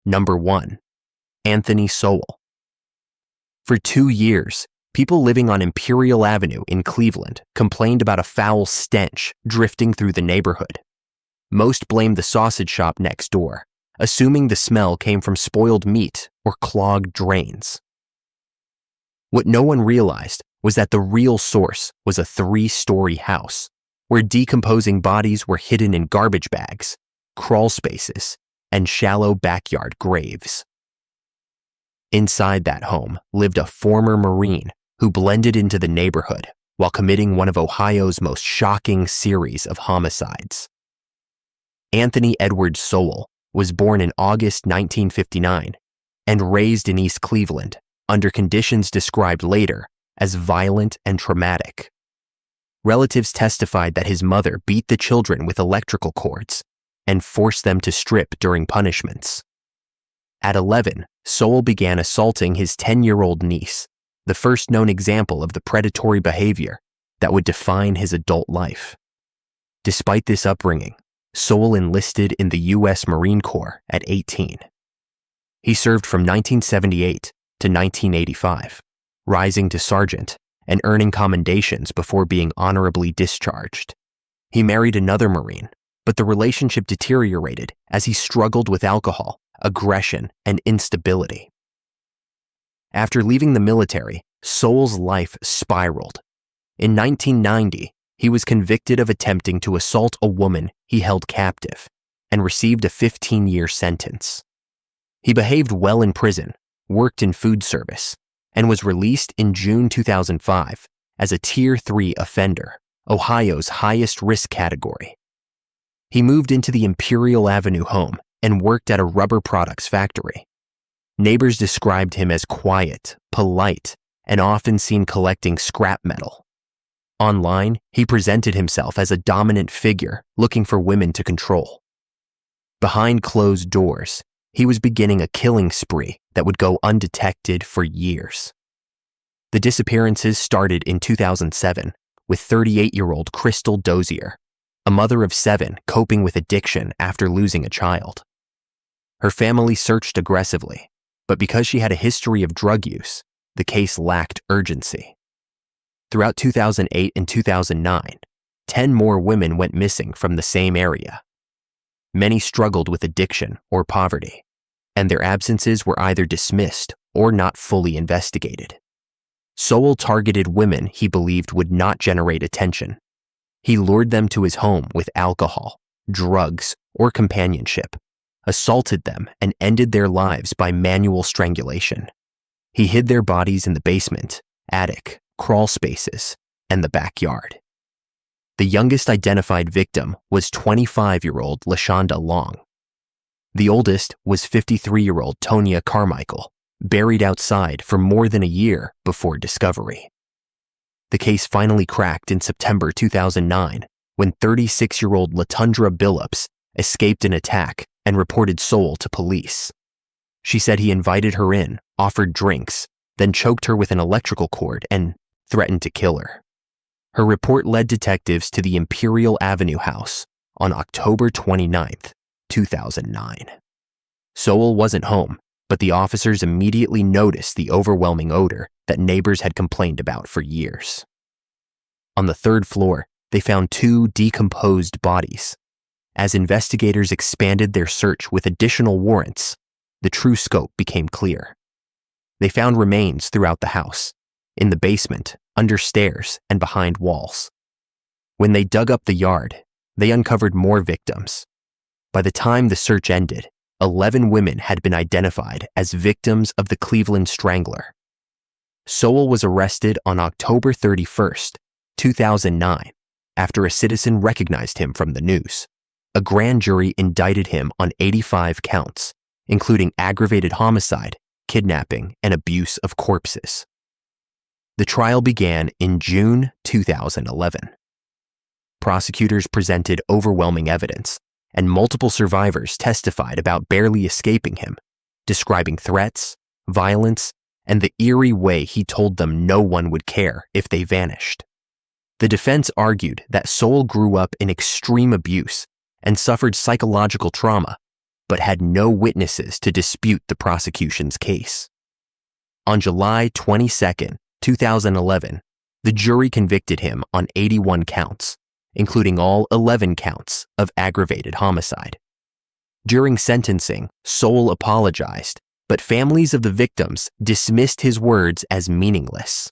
Number 1. Anthony Sowell. For 2 years, people living on Imperial Avenue in Cleveland complained about a foul stench drifting through the neighborhood. Most blamed the sausage shop next door, assuming the smell came from spoiled meat or clogged drains. What no one realized was that the real source was a 3-story house, where decomposing bodies were hidden in garbage bags, crawl spaces, and shallow backyard graves. Inside that home lived a former Marine who blended into the neighborhood while committing one of Ohio's most shocking series of homicides. Anthony Edward Sowell was born in August 1959 and raised in East Cleveland under conditions described later as violent and traumatic. Relatives testified that his mother beat the children with electrical cords and forced them to strip during punishments. At 11, Sowell began assaulting his 10-year-old niece, the first known example of the predatory behavior that would define his adult life. Despite this upbringing, Sowell enlisted in the U.S. Marine Corps at 18. He served from 1978 to 1985, rising to sergeant and earning commendations before being honorably discharged. He married another Marine, but the relationship deteriorated as he struggled with alcohol, aggression, and instability. After leaving the military, Sowell's life spiraled. In 1990, he was convicted of attempting to assault a woman he held captive and received a 15-year sentence. He behaved well in prison, worked in food service, and was released in June 2005 as a Tier 3 offender, Ohio's highest risk category. He moved into the Imperial Avenue home and worked at a rubber products factory. Neighbors described him as quiet, polite, and often seen collecting scrap metal. Online, he presented himself as a dominant figure looking for women to control. Behind closed doors, he was beginning a killing spree that would go undetected for years. The disappearances started in 2007 with 38-year-old Crystal Dozier, a mother of 7 coping with addiction after losing a child. Her family searched aggressively, but because she had a history of drug use, the case lacked urgency. Throughout 2008 and 2009, 10 more women went missing from the same area. Many struggled with addiction or poverty, and their absences were either dismissed or not fully investigated. Sowell targeted women he believed would not generate attention. He lured them to his home with alcohol, drugs, or companionship, assaulted them, and ended their lives by manual strangulation. He hid their bodies in the basement, attic, crawl spaces, and the backyard. The youngest identified victim was 25-year-old LaShonda Long. The oldest was 53-year-old Tonya Carmichael, buried outside for more than a year before discovery. The case finally cracked in September 2009 when 36-year-old Latundra Billups escaped an attack and reported Sowell to police. She said he invited her in, offered drinks, then choked her with an electrical cord and threatened to kill her. Her report led detectives to the Imperial Avenue house on October 29, 2009. Sowell wasn't home, but the officers immediately noticed the overwhelming odor that neighbors had complained about for years. On the 3rd floor, they found 2 decomposed bodies. As investigators expanded their search with additional warrants, the true scope became clear. They found remains throughout the house, in the basement, under stairs, and behind walls. When they dug up the yard, they uncovered more victims. By the time the search ended, 11 women had been identified as victims of the Cleveland Strangler. Sowell was arrested on October 31, 2009, after a citizen recognized him from the news. A grand jury indicted him on 85 counts, including aggravated homicide, kidnapping, and abuse of corpses. The trial began in June 2011. Prosecutors presented overwhelming evidence, and multiple survivors testified about barely escaping him, describing threats, violence, and the eerie way he told them no one would care if they vanished. The defense argued that Sowell grew up in extreme abuse and suffered psychological trauma, but had no witnesses to dispute the prosecution's case. On July 22, 2011, the jury convicted him on 81 counts, including all 11 counts of aggravated homicide. During sentencing, Sowell apologized, but families of the victims dismissed his words as meaningless.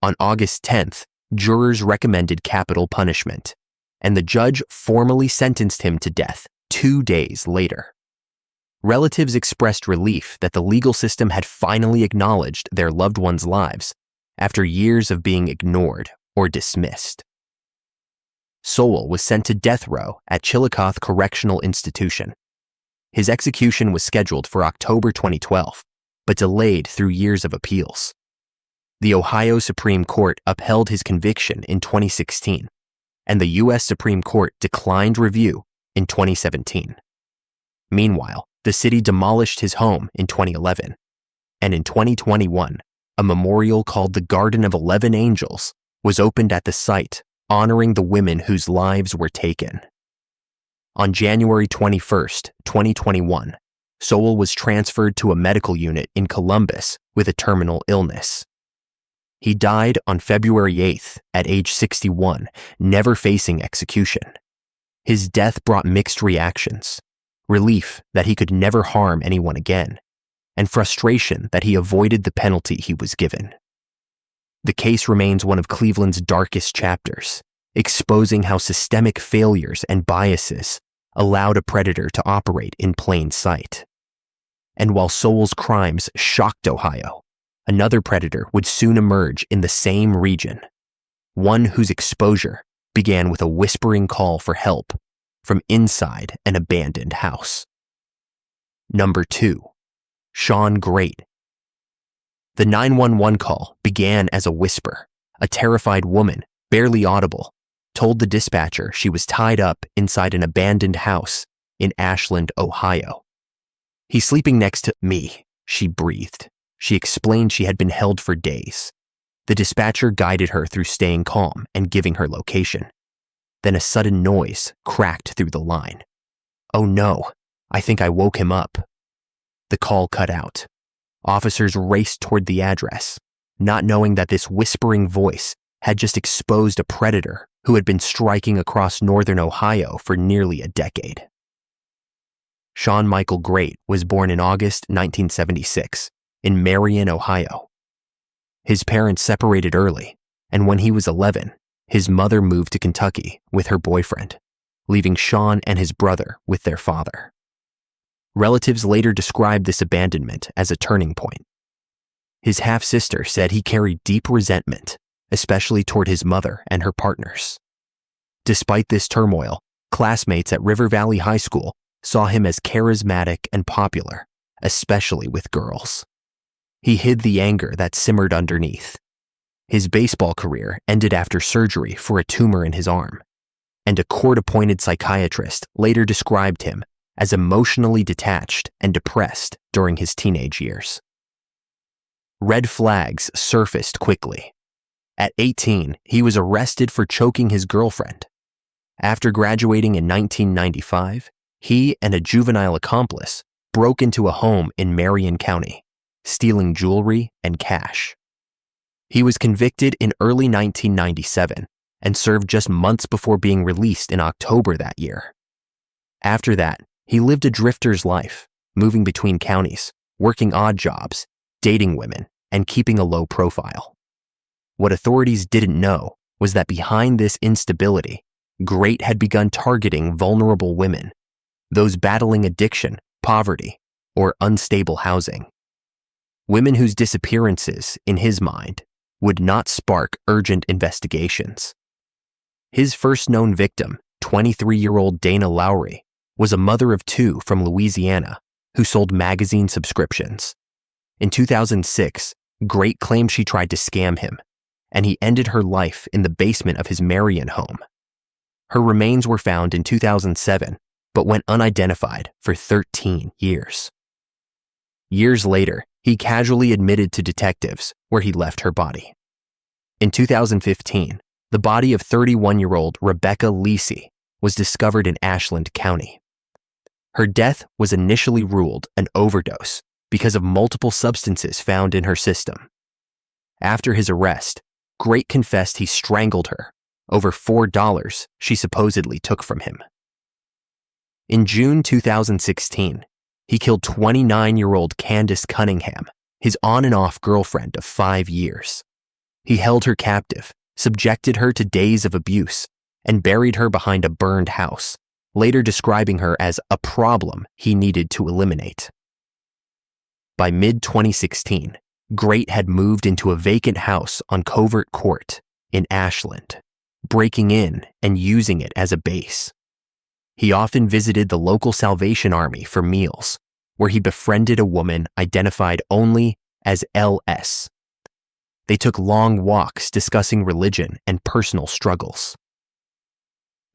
On August 10th, jurors recommended capital punishment, and the judge formally sentenced him to death 2 days later. Relatives expressed relief that the legal system had finally acknowledged their loved ones' lives after years of being ignored or dismissed. Sowell was sent to death row at Chillicothe Correctional Institution. His execution was scheduled for October 2012, but delayed through years of appeals. The Ohio Supreme Court upheld his conviction in 2016, and the U.S. Supreme Court declined review in 2017. Meanwhile, the city demolished his home in 2011, and in 2021, a memorial called the Garden of 11 Angels was opened at the site, honoring the women whose lives were taken. On January 21, 2021, Sowell was transferred to a medical unit in Columbus with a terminal illness. He died on February 8th at age 61, never facing execution. His death brought mixed reactions: relief that he could never harm anyone again, and frustration that he avoided the penalty he was given. The case remains one of Cleveland's darkest chapters, exposing how systemic failures and biases allowed a predator to operate in plain sight. And while Sowell's crimes shocked Ohio, another predator would soon emerge in the same region, one whose exposure began with a whispering call for help from inside an abandoned house. Number 2. Shawn Grate. The 911 call began as a whisper. A terrified woman, barely audible, told the dispatcher she was tied up inside an abandoned house in Ashland, Ohio. "He's sleeping next to me," she breathed. She explained she had been held for days. The dispatcher guided her through staying calm and giving her location. Then a sudden noise cracked through the line. "Oh no, I think I woke him up." The call cut out. Officers raced toward the address, not knowing that this whispering voice had just exposed a predator who had been striking across northern Ohio for nearly a decade. Shawn Michael Grate was born in August 1976 in Marion, Ohio. His parents separated early, and when he was 11, his mother moved to Kentucky with her boyfriend, leaving Shawn and his brother with their father. Relatives later described this abandonment as a turning point. His half-sister said he carried deep resentment, especially toward his mother and her partners. Despite this turmoil, classmates at River Valley High School saw him as charismatic and popular, especially with girls. He hid the anger that simmered underneath. His baseball career ended after surgery for a tumor in his arm, and a court-appointed psychiatrist later described him as emotionally detached and depressed during his teenage years. Red flags surfaced quickly. At 18, he was arrested for choking his girlfriend. After graduating in 1995, he and a juvenile accomplice broke into a home in Marion County, stealing jewelry and cash. He was convicted in early 1997 and served just months before being released in October that year. After that, he lived a drifter's life, moving between counties, working odd jobs, dating women, and keeping a low profile. What authorities didn't know was that behind this instability, Grate had begun targeting vulnerable women, those battling addiction, poverty, or unstable housing. Women whose disappearances, in his mind, would not spark urgent investigations. His first known victim, 23-year-old Dana Lowry, was a mother of two from Louisiana who sold magazine subscriptions. In 2006, Grate claimed she tried to scam him, and he ended her life in the basement of his Marion home. Her remains were found in 2007, but went unidentified for 13 years. Years later, he casually admitted to detectives where he left her body. In 2015, the body of 31-year-old Rebecca Lisi was discovered in Ashland County. Her death was initially ruled an overdose because of multiple substances found in her system. After his arrest, Grate confessed he strangled her over $4 she supposedly took from him. In June 2016, he killed 29-year-old Candace Cunningham, his on and off girlfriend of 5 years. He held her captive, subjected her to days of abuse, and buried her behind a burned house, later describing her as a problem he needed to eliminate. By mid-2016, Grate had moved into a vacant house on Covert Court in Ashland, breaking in and using it as a base. He often visited the local Salvation Army for meals, where he befriended a woman identified only as LS. They took long walks discussing religion and personal struggles.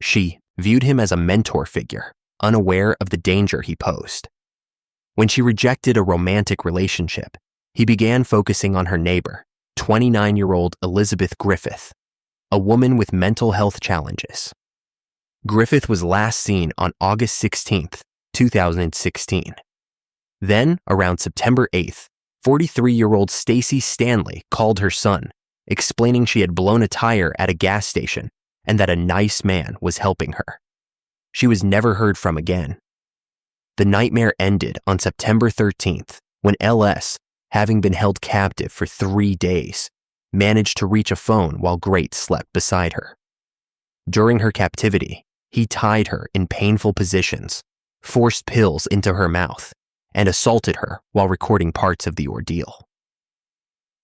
She viewed him as a mentor figure, unaware of the danger he posed. When she rejected a romantic relationship, he began focusing on her neighbor, 29-year-old Elizabeth Griffith, a woman with mental health challenges. Griffith was last seen on August 16, 2016. Then, around September 8th, 43-year-old Stacy Stanley called her son, explaining she had blown a tire at a gas station and that a nice man was helping her. She was never heard from again. The nightmare ended on September 13th when LS, having been held captive for 3 days, managed to reach a phone while Grate slept beside her. During her captivity, he tied her in painful positions, forced pills into her mouth, and assaulted her while recording parts of the ordeal.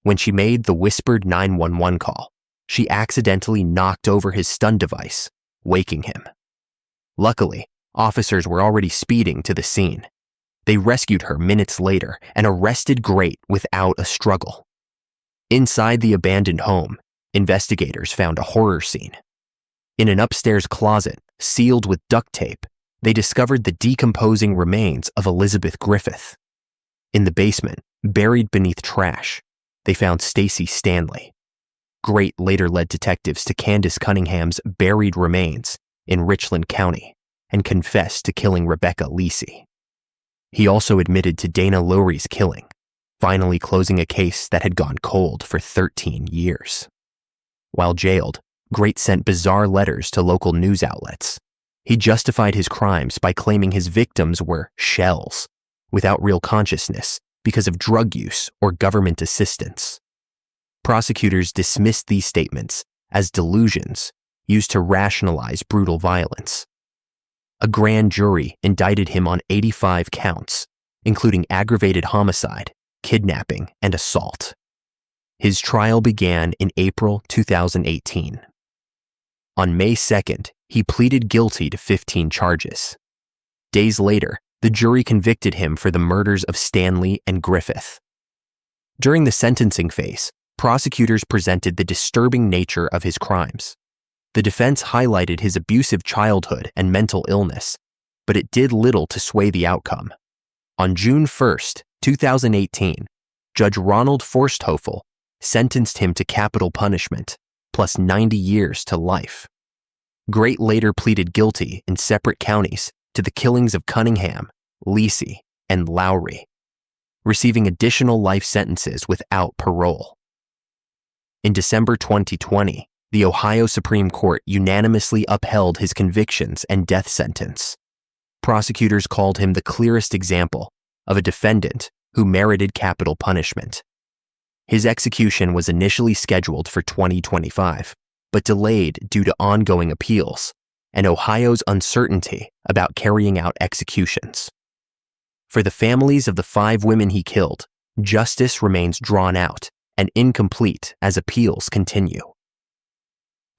When she made the whispered 911 call, she accidentally knocked over his stun device, waking him. Luckily, officers were already speeding to the scene. They rescued her minutes later and arrested Grate without a struggle. Inside the abandoned home, investigators found a horror scene. In an upstairs closet, sealed with duct tape, they discovered the decomposing remains of Elizabeth Griffith. In the basement, buried beneath trash, they found Stacy Stanley. Grate later led detectives to Candace Cunningham's buried remains in Richland County and confessed to killing Rebecca Lisi. He also admitted to Dana Lowry's killing, finally closing a case that had gone cold for 13 years. While jailed, Grate sent bizarre letters to local news outlets. He justified his crimes by claiming his victims were shells, without real consciousness because of drug use or government assistance. Prosecutors dismissed these statements as delusions used to rationalize brutal violence. A grand jury indicted him on 85 counts, including aggravated homicide, kidnapping, and assault. His trial began in April 2018. On May 2nd, he pleaded guilty to 15 charges. Days later, the jury convicted him for the murders of Stanley and Griffith. During the sentencing phase, prosecutors presented the disturbing nature of his crimes. The defense highlighted his abusive childhood and mental illness, but it did little to sway the outcome. On June 1st, 2018, Judge Ronald Forsthoefel sentenced him to capital punishment, plus 90 years to life. Grate later pleaded guilty in separate counties to the killings of Cunningham, Lisi, and Lowry, receiving additional life sentences without parole. In December 2020, the Ohio Supreme Court unanimously upheld his convictions and death sentence. Prosecutors called him the clearest example of a defendant who merited capital punishment. His execution was initially scheduled for 2025, but delayed due to ongoing appeals and Ohio's uncertainty about carrying out executions. For the families of the 5 women he killed, justice remains drawn out and incomplete as appeals continue.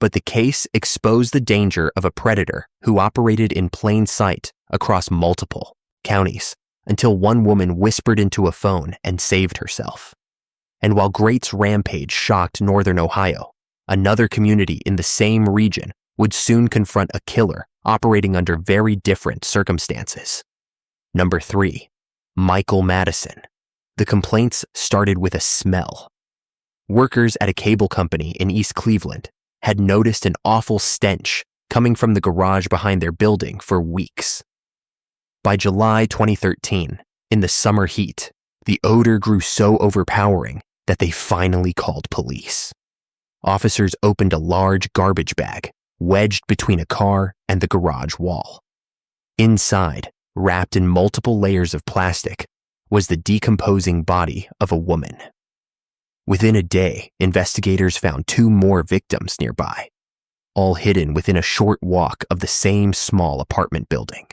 But the case exposed the danger of a predator who operated in plain sight across multiple counties until one woman whispered into a phone and saved herself. And while Grate's rampage shocked northern Ohio, another community in the same region would soon confront a killer operating under very different circumstances. Number 3, Michael Madison. The complaints started with a smell. Workers at a cable company in East Cleveland had noticed an awful stench coming from the garage behind their building for weeks. By July 2013, in the summer heat, the odor grew so overpowering that they finally called police. Officers opened a large garbage bag wedged between a car and the garage wall. Inside, wrapped in multiple layers of plastic, was the decomposing body of a woman. Within a day, investigators found 2 more victims nearby, all hidden within a short walk of the same small apartment building.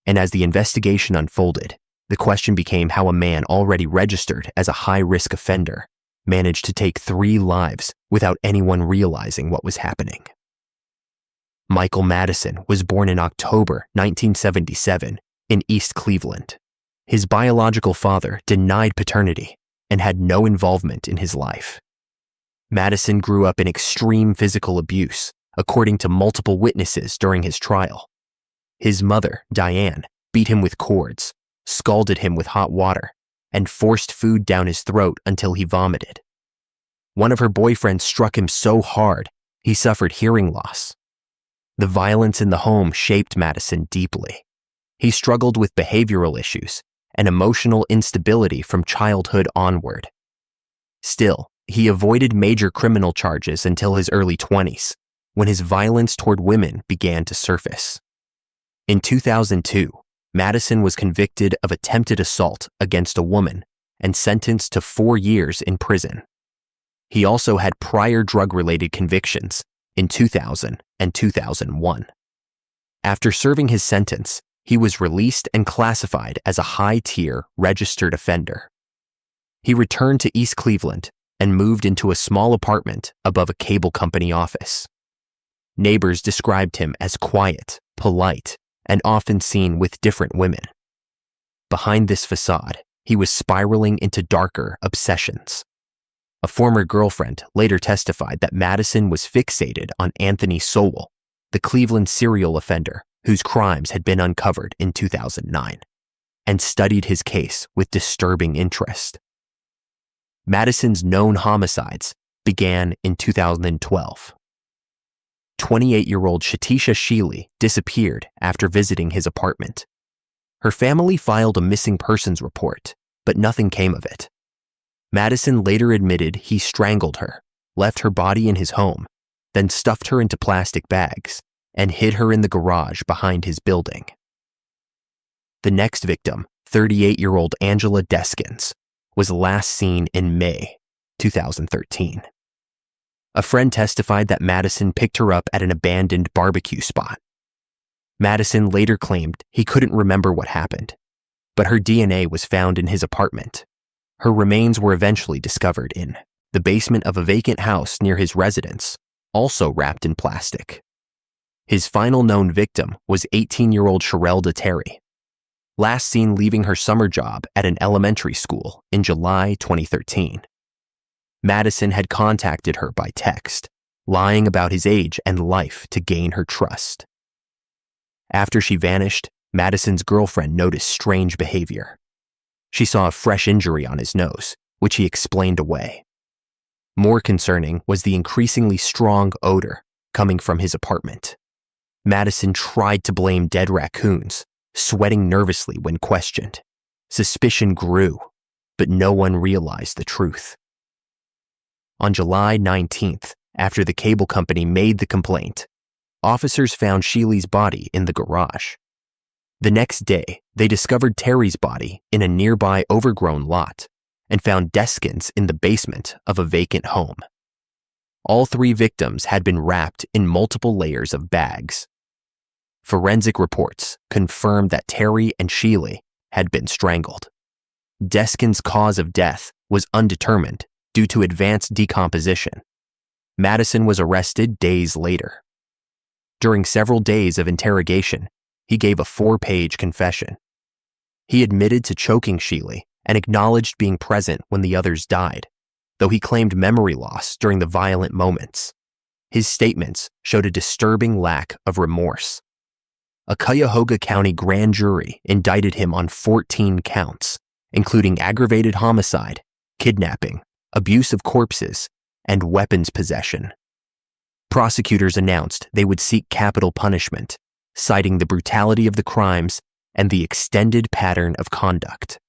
And as the investigation unfolded, the question became how a man already registered as a high-risk offender managed to take 3 lives without anyone realizing what was happening. Michael Madison was born in October 1977 in East Cleveland. His biological father denied paternity and had no involvement in his life. Madison grew up in extreme physical abuse, according to multiple witnesses during his trial. His mother, Diane, beat him with cords, scalded him with hot water, and forced food down his throat until he vomited. One of her boyfriends struck him so hard, he suffered hearing loss. The violence in the home shaped Madison deeply. He struggled with behavioral issues and emotional instability from childhood onward. Still, he avoided major criminal charges until his early 20s, when his violence toward women began to surface. In 2002, Madison was convicted of attempted assault against a woman and sentenced to 4 years in prison. He also had prior drug-related convictions in 2000 and 2001. After serving his sentence, he was released and classified as a high-tier registered offender. He returned to East Cleveland and moved into a small apartment above a cable company office. Neighbors described him as quiet, polite, and often seen with different women. Behind this facade, he was spiraling into darker obsessions. A former girlfriend later testified that Madison was fixated on Anthony Sowell, the Cleveland serial offender whose crimes had been uncovered in 2009, and studied his case with disturbing interest. Madison's known homicides began in 2012. 28-year-old Shatisha Sheely disappeared after visiting his apartment. Her family filed a missing persons report, but nothing came of it. Madison later admitted he strangled her, left her body in his home, then stuffed her into plastic bags and hid her in the garage behind his building. The next victim, 38-year-old Angela Deskins, was last seen in May 2013. A friend testified that Madison picked her up at an abandoned barbecue spot. Madison later claimed he couldn't remember what happened, but her DNA was found in his apartment. Her remains were eventually discovered in the basement of a vacant house near his residence, also wrapped in plastic. His final known victim was 18-year-old Sherelda Terry, last seen leaving her summer job at an elementary school in July 2013. Madison had contacted her by text, lying about his age and life to gain her trust. After she vanished, Madison's girlfriend noticed strange behavior. She saw a fresh injury on his nose, which he explained away. More concerning was the increasingly strong odor coming from his apartment. Madison tried to blame dead raccoons, sweating nervously when questioned. Suspicion grew, but no one realized the truth. On July 19th, after the cable company made the complaint, officers found Sheely's body in the garage. The next day, they discovered Terry's body in a nearby overgrown lot and found Deskins in the basement of a vacant home. All 3 victims had been wrapped in multiple layers of bags. Forensic reports confirmed that Terry and Sheely had been strangled. Deskins' cause of death was undetermined due to advanced decomposition. Madison was arrested days later. During several days of interrogation, he gave a 4-page confession. He admitted to choking Sheely and acknowledged being present when the others died, though he claimed memory loss during the violent moments. His statements showed a disturbing lack of remorse. A Cuyahoga County grand jury indicted him on 14 counts, including aggravated homicide, kidnapping, abuse of corpses, and weapons possession. Prosecutors announced they would seek capital punishment, citing the brutality of the crimes and the extended pattern of conduct.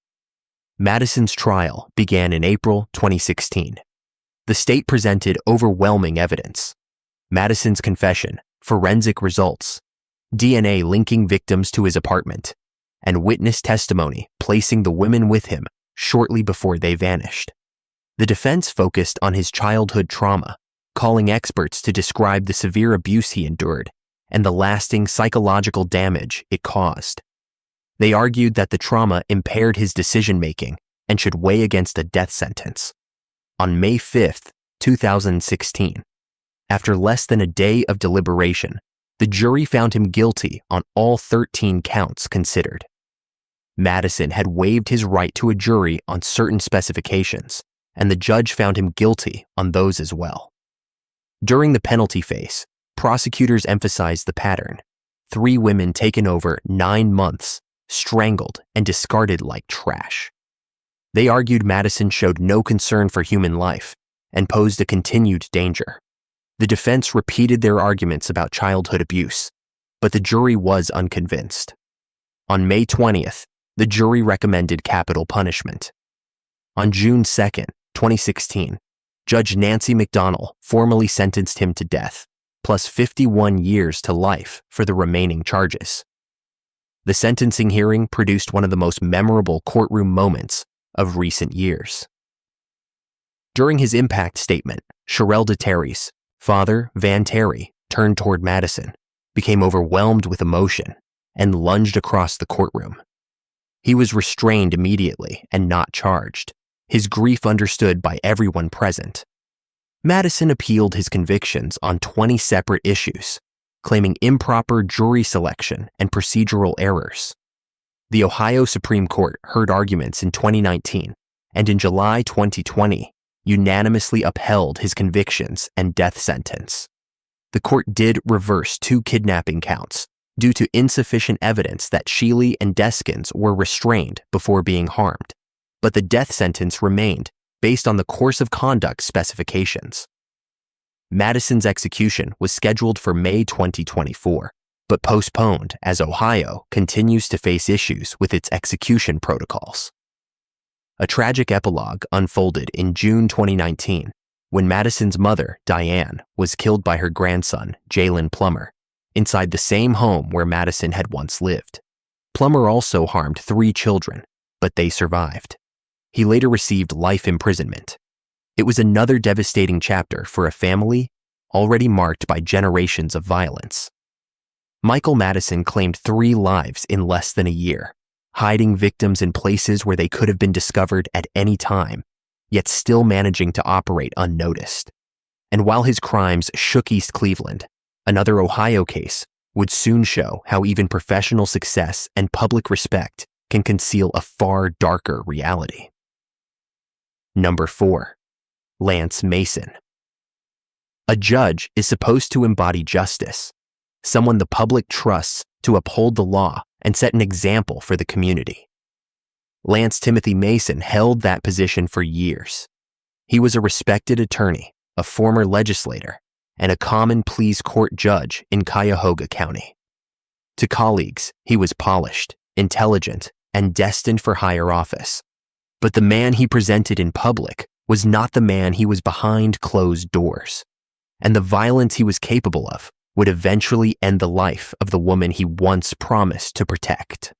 Madison's trial began in April 2016. The state presented overwhelming evidence: Madison's confession, forensic results, DNA linking victims to his apartment, and witness testimony placing the women with him shortly before they vanished. The defense focused on his childhood trauma, calling experts to describe the severe abuse he endured and the lasting psychological damage it caused. They argued that the trauma impaired his decision-making and should weigh against a death sentence. On May 5, 2016, after less than a day of deliberation, the jury found him guilty on all 13 counts considered. Madison had waived his right to a jury on certain specifications, and the judge found him guilty on those as well. During the penalty phase, prosecutors emphasized the pattern: 3 women taken over 9 months, strangled, and discarded like trash. They argued Madison showed no concern for human life and posed a continued danger. The defense repeated their arguments about childhood abuse, but the jury was unconvinced. On May 20th, the jury recommended capital punishment. On June 2nd, 2016, Judge Nancy McDonnell formally sentenced him to death, plus 51 years to life for the remaining charges. The sentencing hearing produced one of the most memorable courtroom moments of recent years. During his impact statement, Sherelle Terry's father, Van Terry, turned toward Madison, became overwhelmed with emotion, and lunged across the courtroom. He was restrained immediately and not charged, his grief understood by everyone present. Madison appealed his convictions on 20 separate issues, claiming improper jury selection and procedural errors. The Ohio Supreme Court heard arguments in 2019 and in July 2020 unanimously upheld his convictions and death sentence. The court did reverse 2 kidnapping counts due to insufficient evidence that Sheely and Deskins were restrained before being harmed, but the death sentence remained based on the course of conduct specifications. Madison's execution was scheduled for May 2024, but postponed as Ohio continues to face issues with its execution protocols. A tragic epilogue unfolded in June 2019 when Madison's mother, Diane, was killed by her grandson, Jalen Plummer, inside the same home where Madison had once lived. Plummer also harmed 3 children, but they survived. He later received life imprisonment. It was another devastating chapter for a family already marked by generations of violence. Michael Madison claimed 3 lives in less than a year, hiding victims in places where they could have been discovered at any time, yet still managing to operate unnoticed. And while his crimes shook East Cleveland, another Ohio case would soon show how even professional success and public respect can conceal a far darker reality. Number 4. Lance Mason. A judge is supposed to embody justice, someone the public trusts to uphold the law and set an example for the community. Lance Timothy Mason held that position for years. He was a respected attorney, a former legislator, and a common pleas court judge in Cuyahoga County. To colleagues, he was polished, intelligent, and destined for higher office. But the man he presented in public was not the man he was behind closed doors, and the violence he was capable of would eventually end the life of the woman he once promised to protect.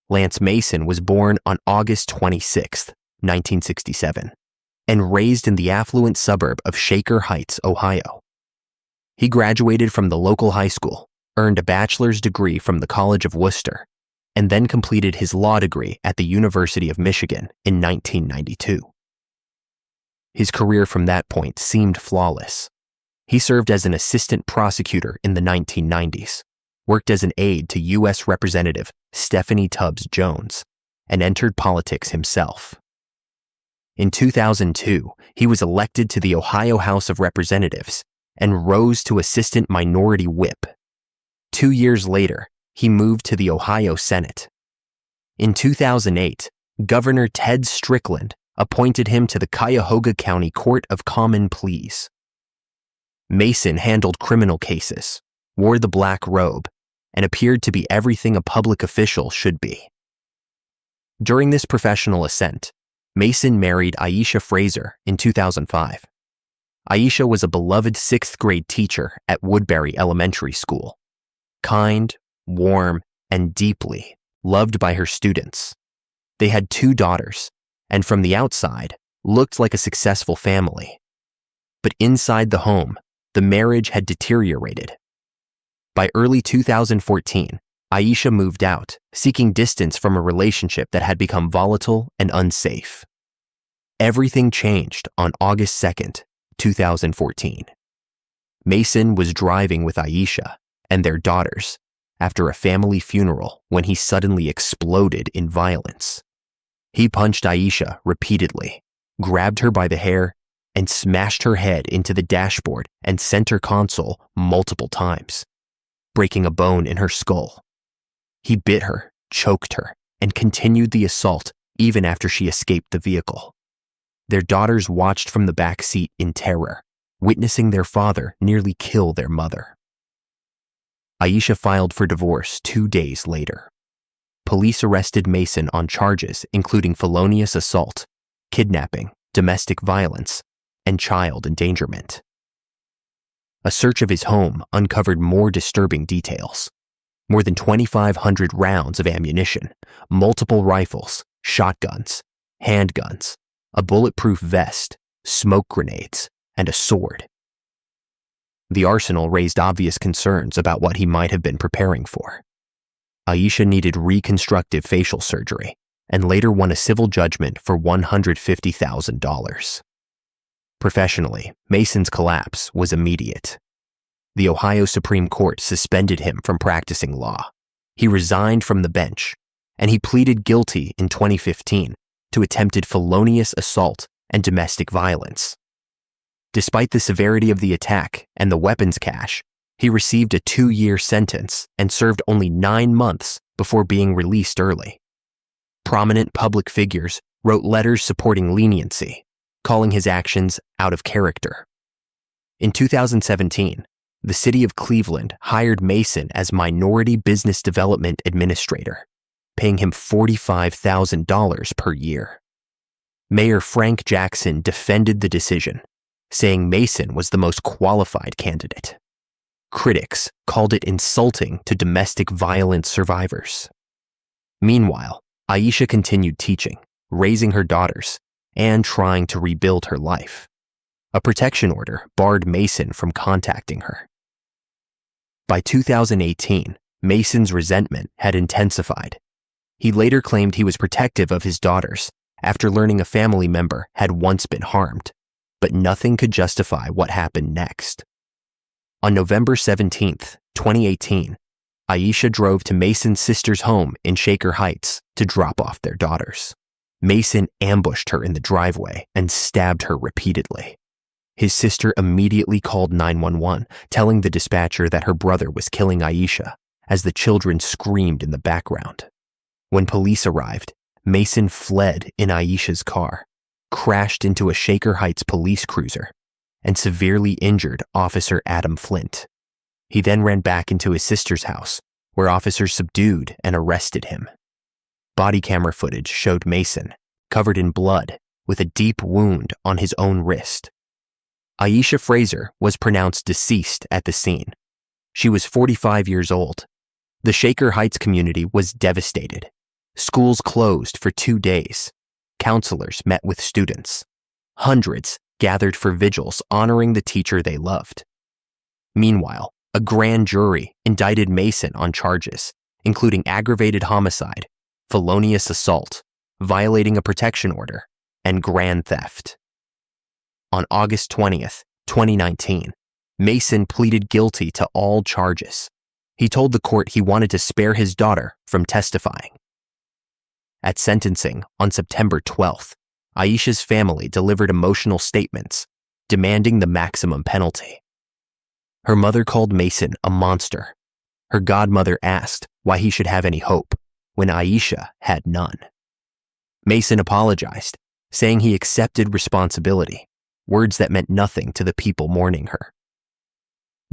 Lance Mason was born on August 26, 1967, and raised in the affluent suburb of Shaker Heights, Ohio. He graduated from the local high school, earned a bachelor's degree from the College of Worcester, and then completed his law degree at the University of Michigan in 1992. His career from that point seemed flawless. He served as an assistant prosecutor in the 1990s, worked as an aide to U.S. Representative Stephanie Tubbs Jones, and entered politics himself. In 2002, he was elected to the Ohio House of Representatives and rose to assistant minority whip. 2 years later, he moved to the Ohio Senate. In 2008, Governor Ted Strickland appointed him to the Cuyahoga County Court of Common Pleas. Mason handled criminal cases, wore the black robe, and appeared to be everything a public official should be. During this professional ascent, Mason married Aisha Fraser in 2005. Aisha was a beloved 6th grade teacher at Woodbury Elementary School. Kind, warm, and deeply loved by her students. They had 2 daughters, and from the outside, looked like a successful family. But inside the home, the marriage had deteriorated. By early 2014, Aisha moved out, seeking distance from a relationship that had become volatile and unsafe. Everything changed on August 2nd, 2014. Mason was driving with Aisha and their daughters after a family funeral when he suddenly exploded in violence. He punched Aisha repeatedly, grabbed her by the hair, and smashed her head into the dashboard and center console multiple times, breaking a bone in her skull. He bit her, choked her, and continued the assault even after she escaped the vehicle. Their daughters watched from the back seat in terror, witnessing their father nearly kill their mother. Aisha filed for divorce 2 days later. Police arrested Mason on charges including felonious assault, kidnapping, domestic violence, and child endangerment. A search of his home uncovered more disturbing details. More than 2,500 rounds of ammunition, multiple rifles, shotguns, handguns, a bulletproof vest, smoke grenades, and a sword. The arsenal raised obvious concerns about what he might have been preparing for. Aisha needed reconstructive facial surgery and later won a civil judgment for $150,000. Professionally, Mason's collapse was immediate. The Ohio Supreme Court suspended him from practicing law. He resigned from the bench, and he pleaded guilty in 2015 to attempted felonious assault and domestic violence. Despite the severity of the attack and the weapons cache, he received a 2-year sentence and served only 9 months before being released early. Prominent public figures wrote letters supporting leniency, calling his actions out of character. In 2017, the city of Cleveland hired Mason as Minority Business Development Administrator, paying him $45,000 per year. Mayor Frank Jackson defended the decision, saying Mason was the most qualified candidate. Critics called it insulting to domestic violence survivors. Meanwhile, Aisha continued teaching, raising her daughters, and trying to rebuild her life. A protection order barred Mason from contacting her. By 2018, Mason's resentment had intensified. He later claimed he was protective of his daughters after learning a family member had once been harmed, but nothing could justify what happened next. On November 17, 2018, Aisha drove to Mason's sister's home in Shaker Heights to drop off their daughters. Mason ambushed her in the driveway and stabbed her repeatedly. His sister immediately called 911, telling the dispatcher that her brother was killing Aisha as the children screamed in the background. When police arrived, Mason fled in Aisha's car, crashed into a Shaker Heights police cruiser, and severely injured Officer Adam Flint. He then ran back into his sister's house, where officers subdued and arrested him. Body camera footage showed Mason, covered in blood, with a deep wound on his own wrist. Aisha Fraser was pronounced deceased at the scene. She was 45 years old. The Shaker Heights community was devastated. Schools closed for 2 days. Counselors met with students. Hundreds gathered for vigils honoring the teacher they loved. Meanwhile, a grand jury indicted Mason on charges, including aggravated homicide, felonious assault, violating a protection order, and grand theft. On August 20th, 2019, Mason pleaded guilty to all charges. He told the court he wanted to spare his daughter from testifying. At sentencing on September 12th, Aisha's family delivered emotional statements demanding the maximum penalty. Her mother called Mason a monster. Her godmother asked why he should have any hope when Aisha had none. Mason apologized, saying he accepted responsibility, words that meant nothing to the people mourning her.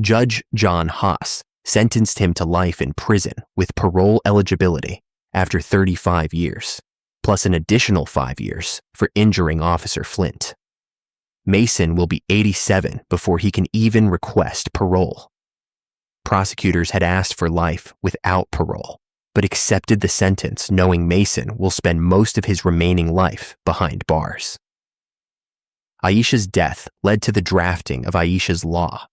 Judge John Haas sentenced him to life in prison with parole eligibility after 35 years, plus an additional 5 years for injuring Officer Flint. Mason will be 87 before he can even request parole. Prosecutors had asked for life without parole, but accepted the sentence knowing Mason will spend most of his remaining life behind bars. Aisha's death led to the drafting of Aisha's Law,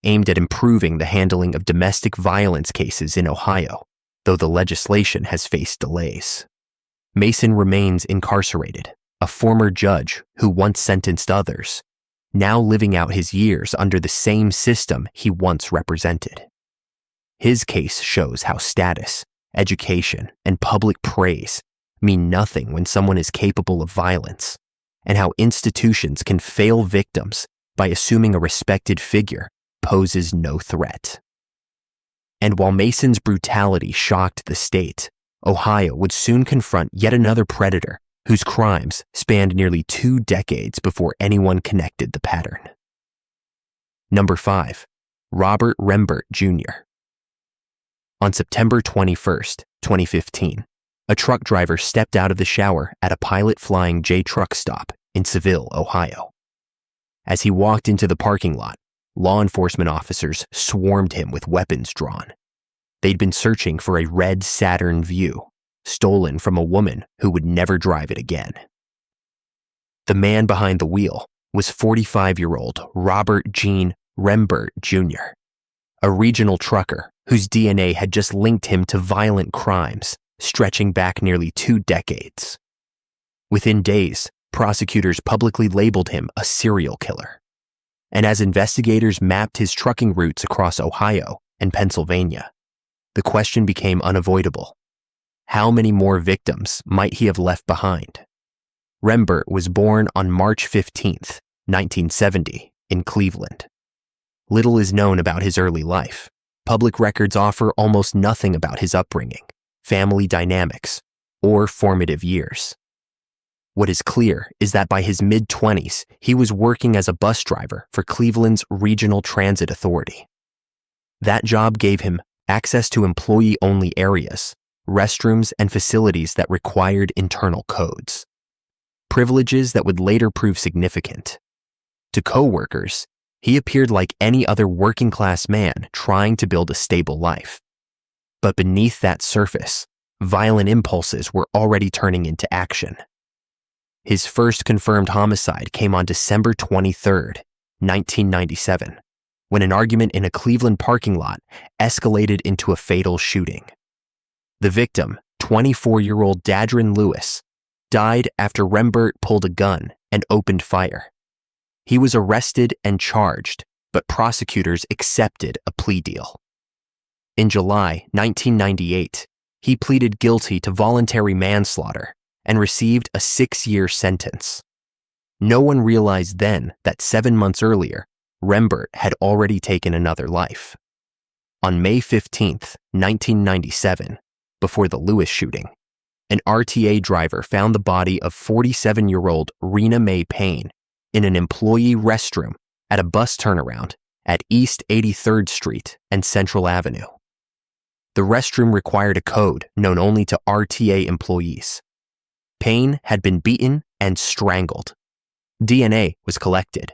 aimed at improving the handling of domestic violence cases in Ohio, though the legislation has faced delays. Mason remains incarcerated, a former judge who once sentenced others, now living out his years under the same system he once represented. His case shows how status, education, and public praise mean nothing when someone is capable of violence, and how institutions can fail victims by assuming a respected figure poses no threat. And while Mason's brutality shocked the state, Ohio would soon confront yet another predator whose crimes spanned nearly 2 decades before anyone connected the pattern. Number 5. Robert Rembert Jr. On September 21st, 2015, a truck driver stepped out of the shower at a Pilot Flying J truck stop in Seville, Ohio. As he walked into the parking lot, law enforcement officers swarmed him with weapons drawn. They'd been searching for a red Saturn Vue, stolen from a woman who would never drive it again. The man behind the wheel was 45-year-old Robert Gene Rembert Jr., a regional trucker whose DNA had just linked him to violent crimes stretching back nearly 2 decades. Within days, prosecutors publicly labeled him a serial killer. And as investigators mapped his trucking routes across Ohio and Pennsylvania, the question became unavoidable. How many more victims might he have left behind? Rembert was born on March 15, 1970, in Cleveland. Little is known about his early life. Public records offer almost nothing about his upbringing, family dynamics, or formative years. What is clear is that by his mid-20s, he was working as a bus driver for Cleveland's Regional Transit Authority. That job gave him access to employee-only areas, restrooms, and facilities that required internal codes. Privileges that would later prove significant. To co-workers, he appeared like any other working-class man trying to build a stable life. But beneath that surface, violent impulses were already turning into action. His first confirmed homicide came on December 23, 1997, when an argument in a Cleveland parking lot escalated into a fatal shooting. The victim, 24-year-old Dadrin Lewis, died after Rembert pulled a gun and opened fire. He was arrested and charged, but prosecutors accepted a plea deal. In July 1998, he pleaded guilty to voluntary manslaughter and received a 6-year sentence. No one realized then that 7 months earlier, Rembert had already taken another life. On May 15, 1997, before the Lewis shooting, an RTA driver found the body of 47-year-old Rena Mae Payne in an employee restroom at a bus turnaround at East 83rd Street and Central Avenue. The restroom required a code known only to RTA employees. Payne had been beaten and strangled. DNA was collected,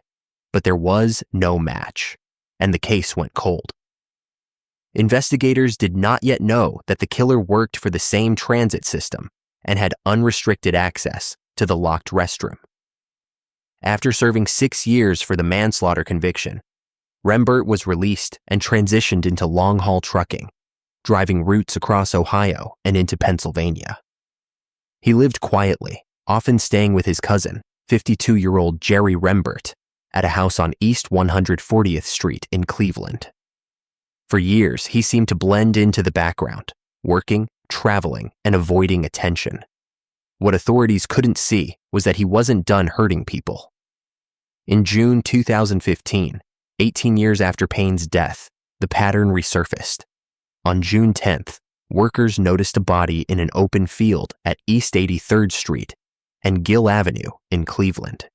but there was no match, and the case went cold. Investigators did not yet know that the killer worked for the same transit system and had unrestricted access to the locked restroom. After serving 6 years for the manslaughter conviction, Rembert was released and transitioned into long-haul trucking, driving routes across Ohio and into Pennsylvania. He lived quietly, often staying with his cousin, 52-year-old Jerry Rembert, at a house on East 140th Street in Cleveland. For years, he seemed to blend into the background, working, traveling, and avoiding attention. What authorities couldn't see was that he wasn't done hurting people. In June 2015, 18 years after Payne's death, the pattern resurfaced. On June 10th, workers noticed a body in an open field at East 83rd Street and Gill Avenue in Cleveland.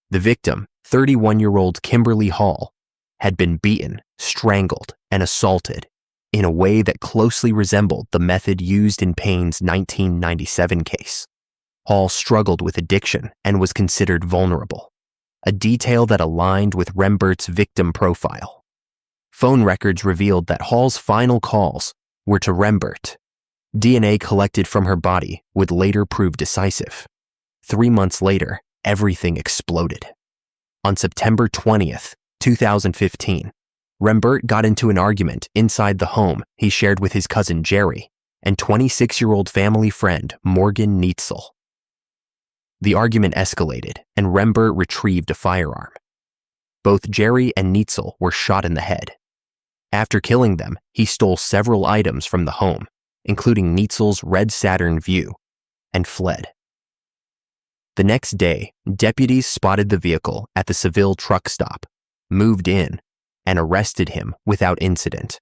The victim, 31-year-old Kimberly Hall, had been beaten, strangled, and assaulted in a way that closely resembled the method used in Payne's 1997 case. Hall struggled with addiction and was considered vulnerable, a detail that aligned with Rembert's victim profile. Phone records revealed that Hall's final calls were to Rembert. DNA collected from her body would later prove decisive. 3 months later, everything exploded. On September 20th, 2015, Rembert got into an argument inside the home he shared with his cousin Jerry and 26-year-old family friend Morgan Neitzel. The argument escalated, and Rembert retrieved a firearm. Both Jerry and Neitzel were shot in the head. After killing them, he stole several items from the home, including Neitzel's red Saturn Vue, and fled. The next day, deputies spotted the vehicle at the Seville truck stop, moved in, and arrested him without incident.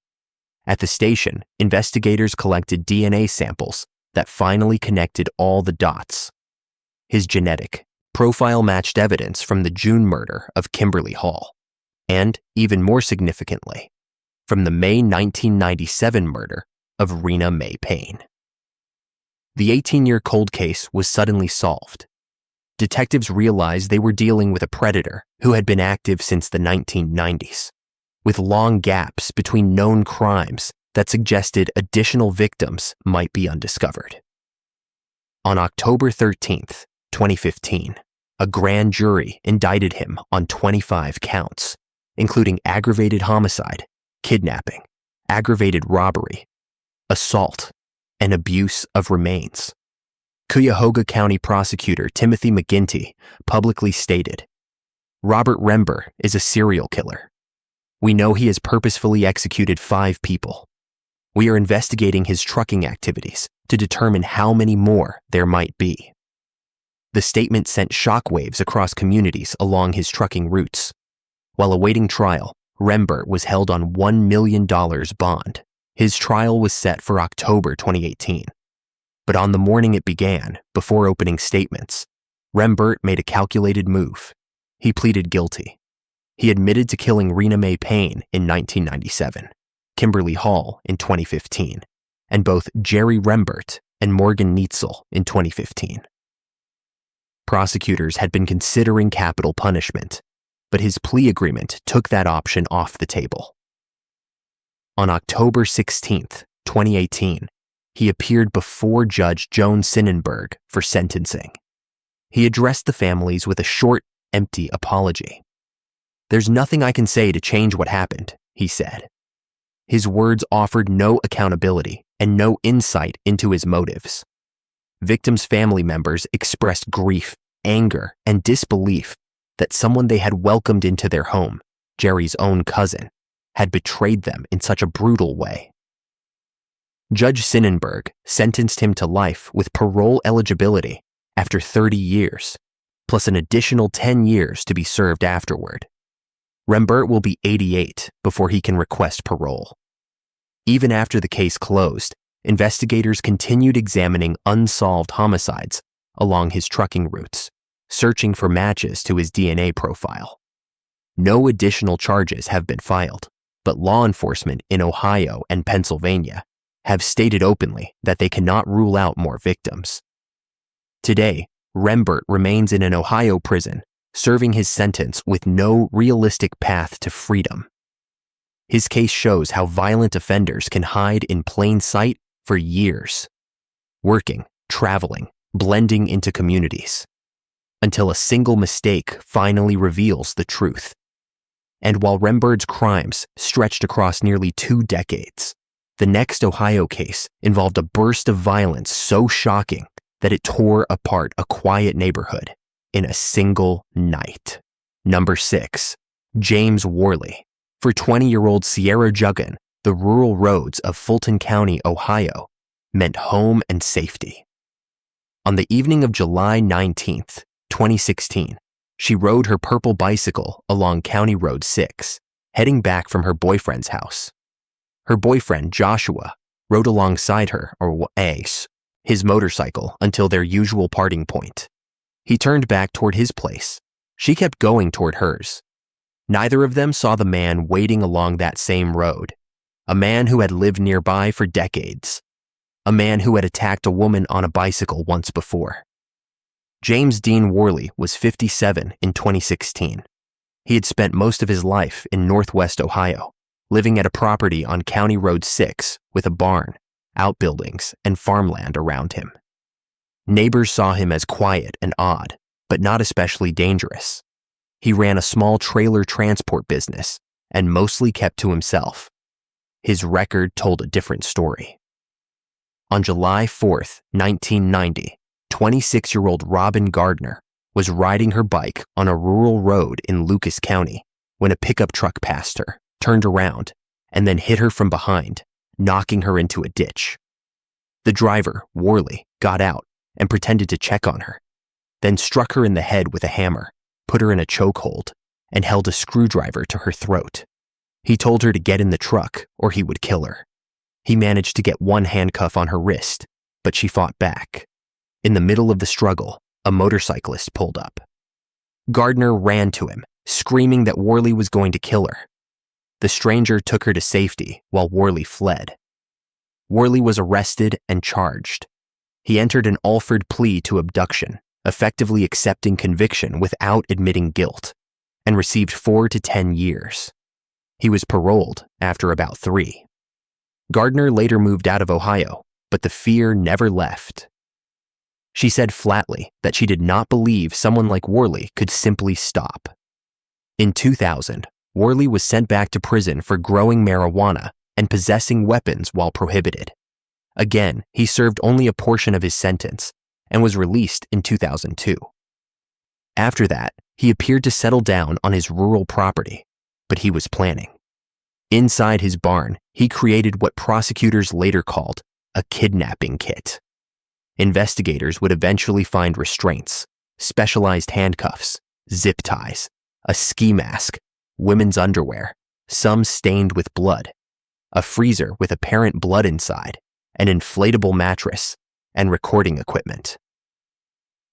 At the station, investigators collected DNA samples that finally connected all the dots. His genetic profile matched evidence from the June murder of Kimberly Hall, and, even more significantly, from the May 1997 murder of Rena Mae Payne. The 18-year cold case was suddenly solved. Detectives realized they were dealing with a predator who had been active since the 1990s, with long gaps between known crimes that suggested additional victims might be undiscovered. On October 13th, 2015, a grand jury indicted him on 25 counts, including aggravated homicide, kidnapping, aggravated robbery, assault, and abuse of remains. Cuyahoga County Prosecutor Timothy McGinty publicly stated, "Robert Rembert is a serial killer. We know he has purposefully executed 5 people. We are investigating his trucking activities to determine how many more there might be." The statement sent shockwaves across communities along his trucking routes. While awaiting trial, Rembert was held on $1 million bond. His trial was set for October 2018. But on the morning it began, before opening statements, Rembert made a calculated move. He pleaded guilty. He admitted to killing Rena Mae Payne in 1997, Kimberly Hall in 2015, and both Jerry Rembert and Morgan Neitzel in 2015. Prosecutors had been considering capital punishment, but his plea agreement took that option off the table. On October 16, 2018, he appeared before Judge Joan Sinnenberg for sentencing. He addressed the families with a short, empty apology. "There's nothing I can say to change what happened," he said. His words offered no accountability and no insight into his motives. Victims' family members expressed grief, anger, and disbelief that someone they had welcomed into their home, Jerry's own cousin, had betrayed them in such a brutal way. Judge Sinnenberg sentenced him to life with parole eligibility after 30 years, plus an additional 10 years to be served afterward. Rembert will be 88 before he can request parole. Even after the case closed, investigators continued examining unsolved homicides along his trucking routes, searching for matches to his DNA profile. No additional charges have been filed, but law enforcement in Ohio and Pennsylvania have stated openly that they cannot rule out more victims. Today, Rembert remains in an Ohio prison, serving his sentence with no realistic path to freedom. His case shows how violent offenders can hide in plain sight for years, working, traveling, blending into communities, until a single mistake finally reveals the truth. And while Rembert's crimes stretched across nearly 2 decades, the next Ohio case involved a burst of violence so shocking that it tore apart a quiet neighborhood in a single night. Number 6, James Worley. For 20-year-old Sierra Juggin, the rural roads of Fulton County, Ohio, meant home and safety. On the evening of July 19th, 2016, she rode her purple bicycle along County Road 6, heading back from her boyfriend's house. Her boyfriend, Joshua, rode alongside her, or Ace, his motorcycle until their usual parting point. He turned back toward his place. She kept going toward hers. Neither of them saw the man waiting along that same road. a man who had lived nearby for decades, a man who had attacked a woman on a bicycle once before. James Dean Worley was 57 in 2016. He had spent most of his life in Northwest Ohio, living at a property on County Road 6 with a barn, outbuildings, and farmland around him. Neighbors saw him as quiet and odd, but not especially dangerous. He ran a small trailer transport business and mostly kept to himself. His record told a different story. On July 4, 1990, 26-year-old Robin Gardner was riding her bike on a rural road in Lucas County when a pickup truck passed her, turned around, and then hit her from behind, knocking her into a ditch. The driver, Worley, got out and pretended to check on her, then struck her in the head with a hammer, put her in a chokehold, and held a screwdriver to her throat. He told her to get in the truck or he would kill her. He managed to get one handcuff on her wrist, but she fought back. In the middle of the struggle, a motorcyclist pulled up. Gardner ran to him, screaming that Worley was going to kill her. The stranger took her to safety while Worley fled. Worley was arrested and charged. He entered an Alford plea to abduction, effectively accepting conviction without admitting guilt, and received 4 to 10 years. He was paroled after about 3. Gardner later moved out of Ohio, but the fear never left. She said flatly that she did not believe someone like Worley could simply stop. In 2000, Worley was sent back to prison for growing marijuana and possessing weapons while prohibited. Again, he served only a portion of his sentence and was released in 2002. After that, he appeared to settle down on his rural property, but he was planning. Inside his barn, he created what prosecutors later called a kidnapping kit. Investigators would eventually find restraints, specialized handcuffs, zip ties, a ski mask, women's underwear, some stained with blood, a freezer with apparent blood inside, an inflatable mattress, and recording equipment.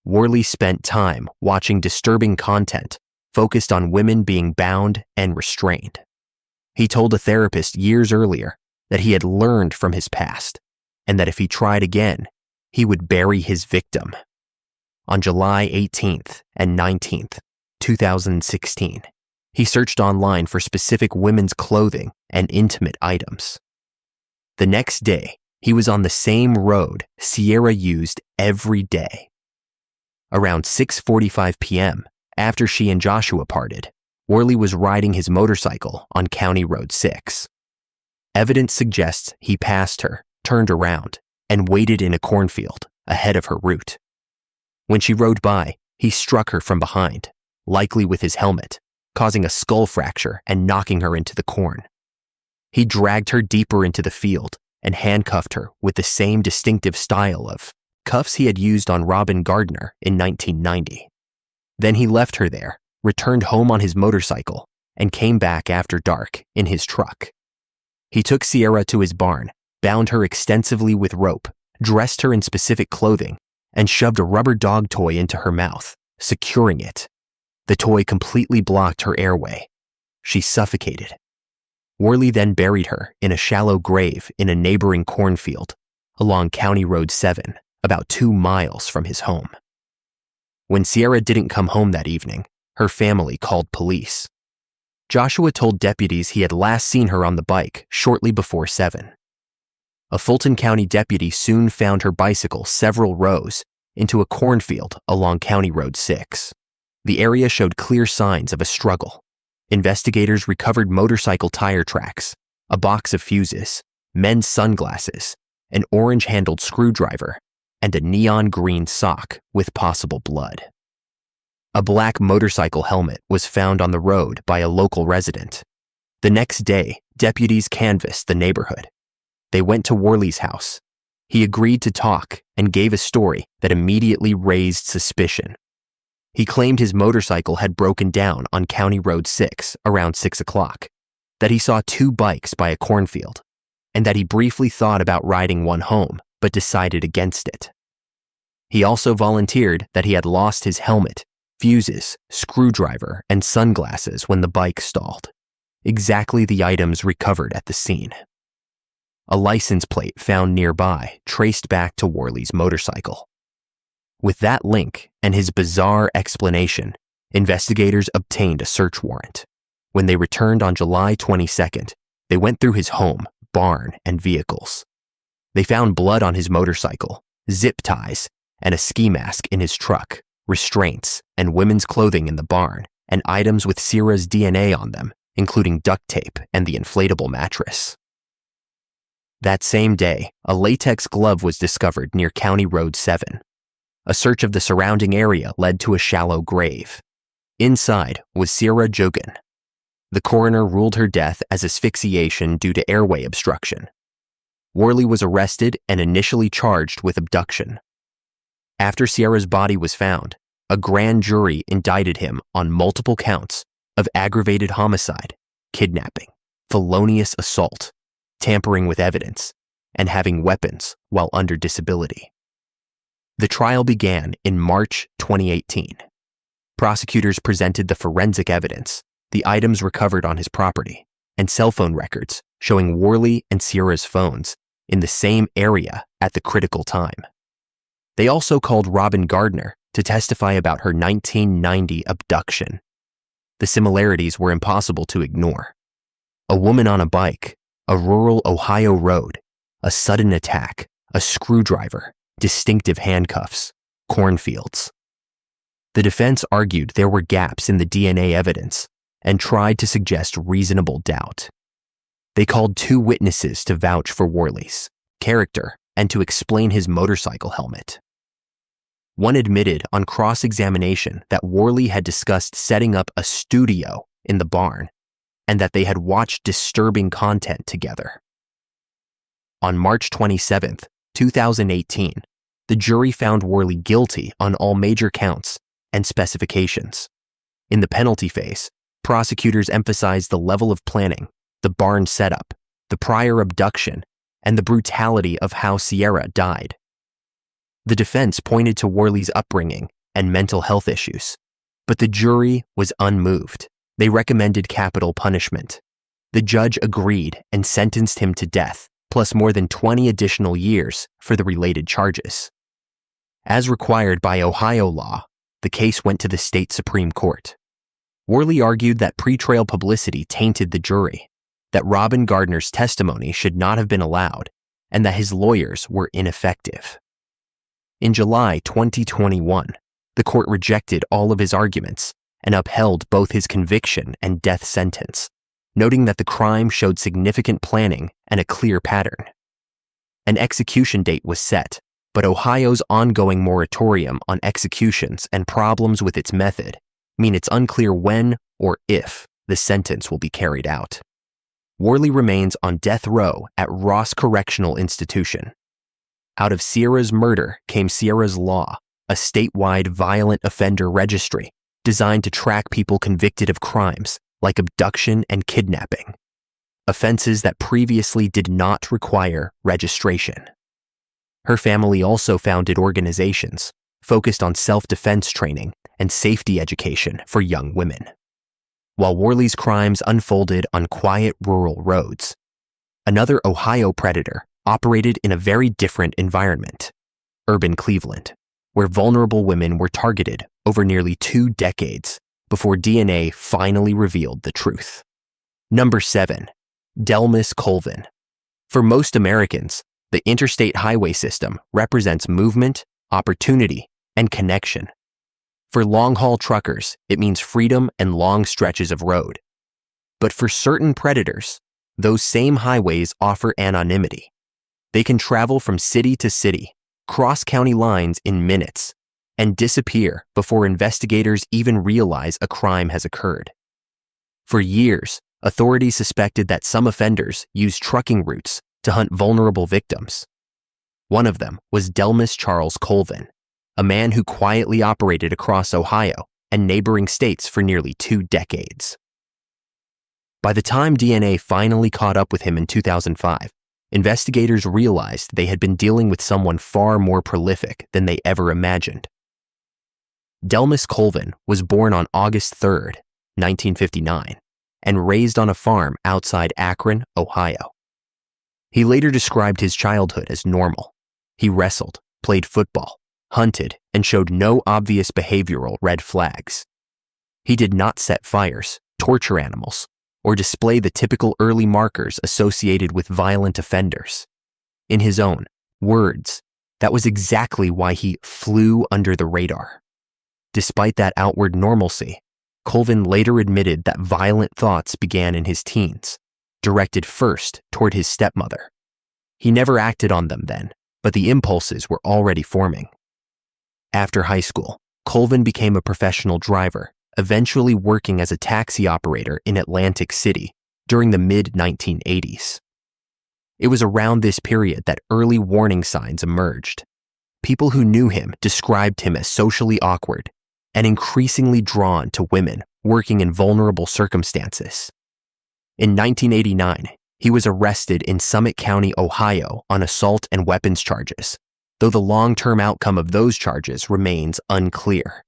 Worley spent time watching disturbing content focused on women being bound and restrained. He told a therapist years earlier that he had learned from his past and that if he tried again, he would bury his victim. On July 18th and 19th, 2016, he searched online for specific women's clothing and intimate items. The next day, he was on the same road Sierra used every day. Around 6:45 p.m., after she and Joshua parted, Worley was riding his motorcycle on County Road 6. Evidence suggests he passed her, turned around, and waited in a cornfield ahead of her route. When she rode by, he struck her from behind, likely with his helmet, causing a skull fracture and knocking her into the corn. He dragged her deeper into the field and handcuffed her with the same distinctive style of cuffs he had used on Robin Gardner in 1990. Then he left her there, returned home on his motorcycle, and came back after dark in his truck. He took Sierra to his barn, bound her extensively with rope, dressed her in specific clothing, and shoved a rubber dog toy into her mouth, securing it. The toy completely blocked her airway. She suffocated. Worley then buried her in a shallow grave in a neighboring cornfield along County Road 7, about 2 miles from his home. When Sierra didn't come home that evening, her family called police. Joshua told deputies he had last seen her on the bike shortly before 7. A Fulton County deputy soon found her bicycle several rows into a cornfield along County Road 6. The area showed clear signs of a struggle. Investigators recovered motorcycle tire tracks, a box of fuses, men's sunglasses, an orange-handled screwdriver, and a neon green sock with possible blood. A black motorcycle helmet was found on the road by a local resident. The next day, deputies canvassed the neighborhood. They went to Worley's house. He agreed to talk and gave a story that immediately raised suspicion. He claimed his motorcycle had broken down on County Road 6 around 6 o'clock, that he saw 2 bikes by a cornfield, and that he briefly thought about riding one home but decided against it. He also volunteered that he had lost his helmet, fuses, screwdriver, and sunglasses when the bike stalled, exactly the items recovered at the scene. a license plate found nearby traced back to Worley's motorcycle. With that link and his bizarre explanation, investigators obtained a search warrant. When they returned on July 22nd, they went through his home, barn, and vehicles. They found blood on his motorcycle, zip ties, and a ski mask in his truck, restraints, and women's clothing in the barn, and items with Sierra's DNA on them, including duct tape and the inflatable mattress. That same day, a latex glove was discovered near County Road 7. A search of the surrounding area led to a shallow grave. Inside was Sierra Jogan. The coroner ruled her death as asphyxiation due to airway obstruction. Worley was arrested and initially charged with abduction. After Sierra's body was found, a grand jury indicted him on multiple counts of aggravated homicide, kidnapping, felonious assault, tampering with evidence, and having weapons while under disability. The trial began in March 2018. Prosecutors presented the forensic evidence, the items recovered on his property, and cell phone records showing Worley and Sierra's phones in the same area at the critical time. They also called Robin Gardner to testify about her 1990 abduction. The similarities were impossible to ignore. A woman on a bike, a rural Ohio road, a sudden attack, a screwdriver, distinctive handcuffs, cornfields. The defense argued there were gaps in the DNA evidence and tried to suggest reasonable doubt. They called 2 witnesses to vouch for Worley's character and to explain his motorcycle helmet. One admitted on cross-examination that Worley had discussed setting up a studio in the barn and that they had watched disturbing content together. On March 27, 2018, the jury found Worley guilty on all major counts and specifications. In the penalty phase, prosecutors emphasized the level of planning, the barn setup, the prior abduction, and the brutality of how Sierra died. The defense pointed to Worley's upbringing and mental health issues, but the jury was unmoved. They recommended capital punishment. The judge agreed and sentenced him to death, plus more than 20 additional years for the related charges. As required by Ohio law, the case went to the state Supreme Court. Worley argued that pretrial publicity tainted the jury, that Robin Gardner's testimony should not have been allowed, and that his lawyers were ineffective. In July 2021, the court rejected all of his arguments and upheld both his conviction and death sentence, noting that the crime showed significant planning and a clear pattern. An execution date was set, but Ohio's ongoing moratorium on executions and problems with its method mean it's unclear when or if the sentence will be carried out. Worley remains on death row at Ross Correctional Institution. Out of Sierra's murder came Sierra's Law, a statewide violent offender registry designed to track people convicted of crimes like abduction and kidnapping, offenses that previously did not require registration. Her family also founded organizations focused on self-defense training and safety education for young women. While Worley's crimes unfolded on quiet rural roads, another Ohio predator operated in a very different environment, urban Cleveland, where vulnerable women were targeted over nearly 2 decades before DNA finally revealed the truth. Number 7. Dellmus Colvin. For most Americans, the interstate highway system represents movement, opportunity, and connection. For long-haul truckers, it means freedom and long stretches of road. But for certain predators, those same highways offer anonymity. They can travel from city to city, cross county lines in minutes, and disappear before investigators even realize a crime has occurred. For years, authorities suspected that some offenders used trucking routes to hunt vulnerable victims. One of them was Dellmus Charles Colvin, a man who quietly operated across Ohio and neighboring states for nearly 2 decades. By the time DNA finally caught up with him in 2005, investigators realized they had been dealing with someone far more prolific than they ever imagined. Dellmus Colvin was born on August 3, 1959, and raised on a farm outside Akron, Ohio. He later described his childhood as normal. He wrestled, played football, hunted, and showed no obvious behavioral red flags. He did not set fires, torture animals, or display the typical early markers associated with violent offenders. In his own words, that was exactly why he flew under the radar. Despite that outward normalcy, Colvin later admitted that violent thoughts began in his teens, directed first toward his stepmother. He never acted on them then, but the impulses were already forming. After high school, Colvin became a professional driver, eventually working as a taxi operator in Atlantic City during the mid-1980s. It was around this period that early warning signs emerged. People who knew him described him as socially awkward and increasingly drawn to women working in vulnerable circumstances. In 1989, he was arrested in Summit County, Ohio, on assault and weapons charges, though the long-term outcome of those charges remains unclear.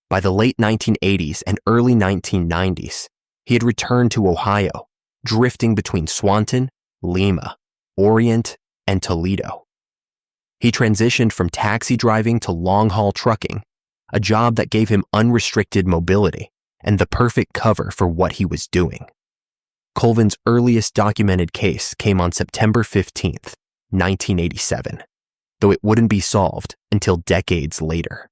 By the late 1980s and early 1990s, he had returned to Ohio, drifting between Swanton, Lima, Orient, and Toledo. He transitioned from taxi driving to long-haul trucking, a job that gave him unrestricted mobility and the perfect cover for what he was doing. Colvin's earliest documented case came on September 15, 1987, though it wouldn't be solved until decades later.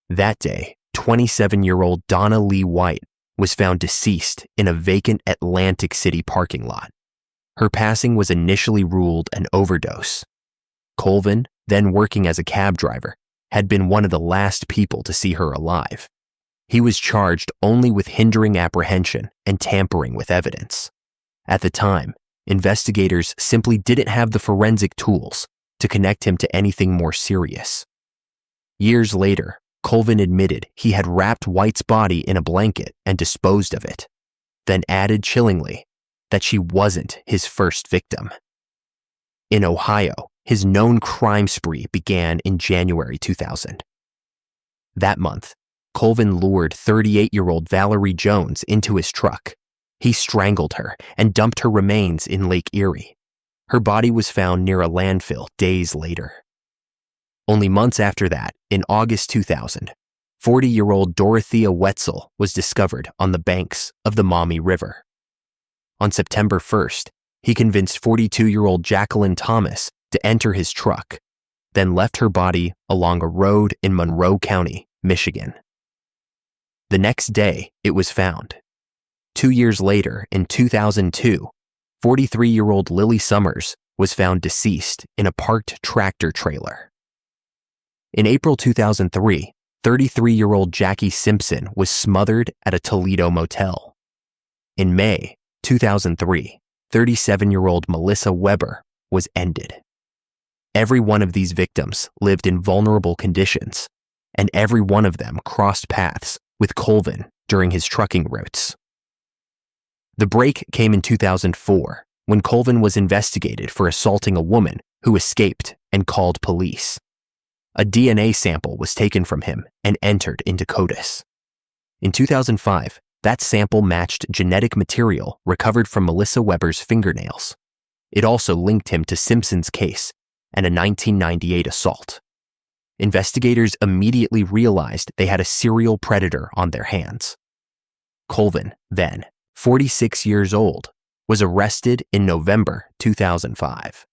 That day, 27-year-old Donna Lee White was found deceased in a vacant Atlantic City parking lot. Her passing was initially ruled an overdose. Colvin, then working as a cab driver, had been one of the last people to see her alive. He was charged only with hindering apprehension and tampering with evidence. At the time, investigators simply didn't have the forensic tools to connect him to anything more serious. Years later, Colvin admitted he had wrapped White's body in a blanket and disposed of it, then added chillingly that she wasn't his first victim. In Ohio, his known crime spree began in January 2000. That month, Colvin lured 38-year-old Valerie Jones into his truck. He strangled her and dumped her remains in Lake Erie. Her body was found near a landfill days later. Only months after that, in August 2000, 40-year-old Dorothea Wetzel was discovered on the banks of the Maumee River. On September 1st, he convinced 42-year-old Jacqueline Thomas to enter his truck, then left her body along a road in Monroe County, Michigan. The next day, it was found. 2 years later, in 2002, 43-year-old Lily Summers was found deceased in a parked tractor trailer. In April 2003, 33-year-old Jackie Simpson was smothered at a Toledo motel. In May 2003, 37-year-old Melissa Weber was ended. Every one of these victims lived in vulnerable conditions, and every one of them crossed paths with Colvin during his trucking routes. The break came in 2004 when Colvin was investigated for assaulting a woman who escaped and called police. A DNA sample was taken from him and entered into CODIS. In 2005, that sample matched genetic material recovered from Melissa Weber's fingernails. It also linked him to Simpson's case and a 1998 assault. Investigators immediately realized they had a serial predator on their hands. Colvin, then 46 years old, was arrested in November 2005.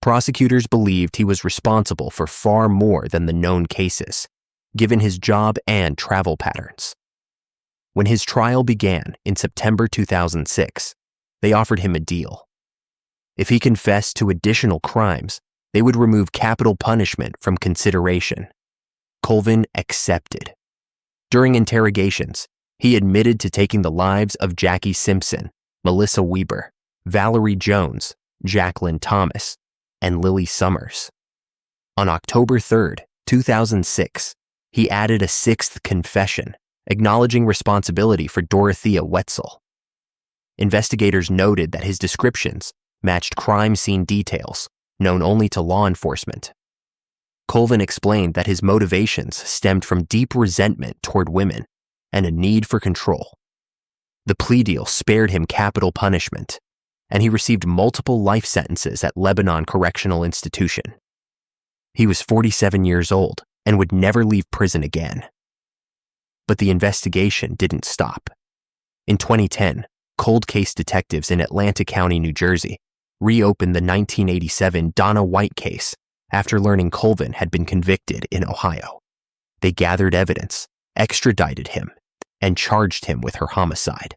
Prosecutors believed he was responsible for far more than the known cases, given his job and travel patterns. When his trial began in September 2006, they offered him a deal. If he confessed to additional crimes, they would remove capital punishment from consideration. Colvin accepted. During interrogations, he admitted to taking the lives of Jackie Simpson, Melissa Weber, Valerie Jones, Jacqueline Thomas, and Lily Summers. On October 3, 2006, he added a sixth confession, acknowledging responsibility for Dorothea Wetzel. Investigators noted that his descriptions matched crime scene details known only to law enforcement. Colvin explained that his motivations stemmed from deep resentment toward women and a need for control. The plea deal spared him capital punishment, and he received multiple life sentences at Lebanon Correctional Institution. He was 47 years old and would never leave prison again. But the investigation didn't stop. In 2010, cold case detectives in Atlantic County, New Jersey, reopened the 1987 Donna White case after learning Colvin had been convicted in Ohio. They gathered evidence, extradited him, and charged him with her homicide.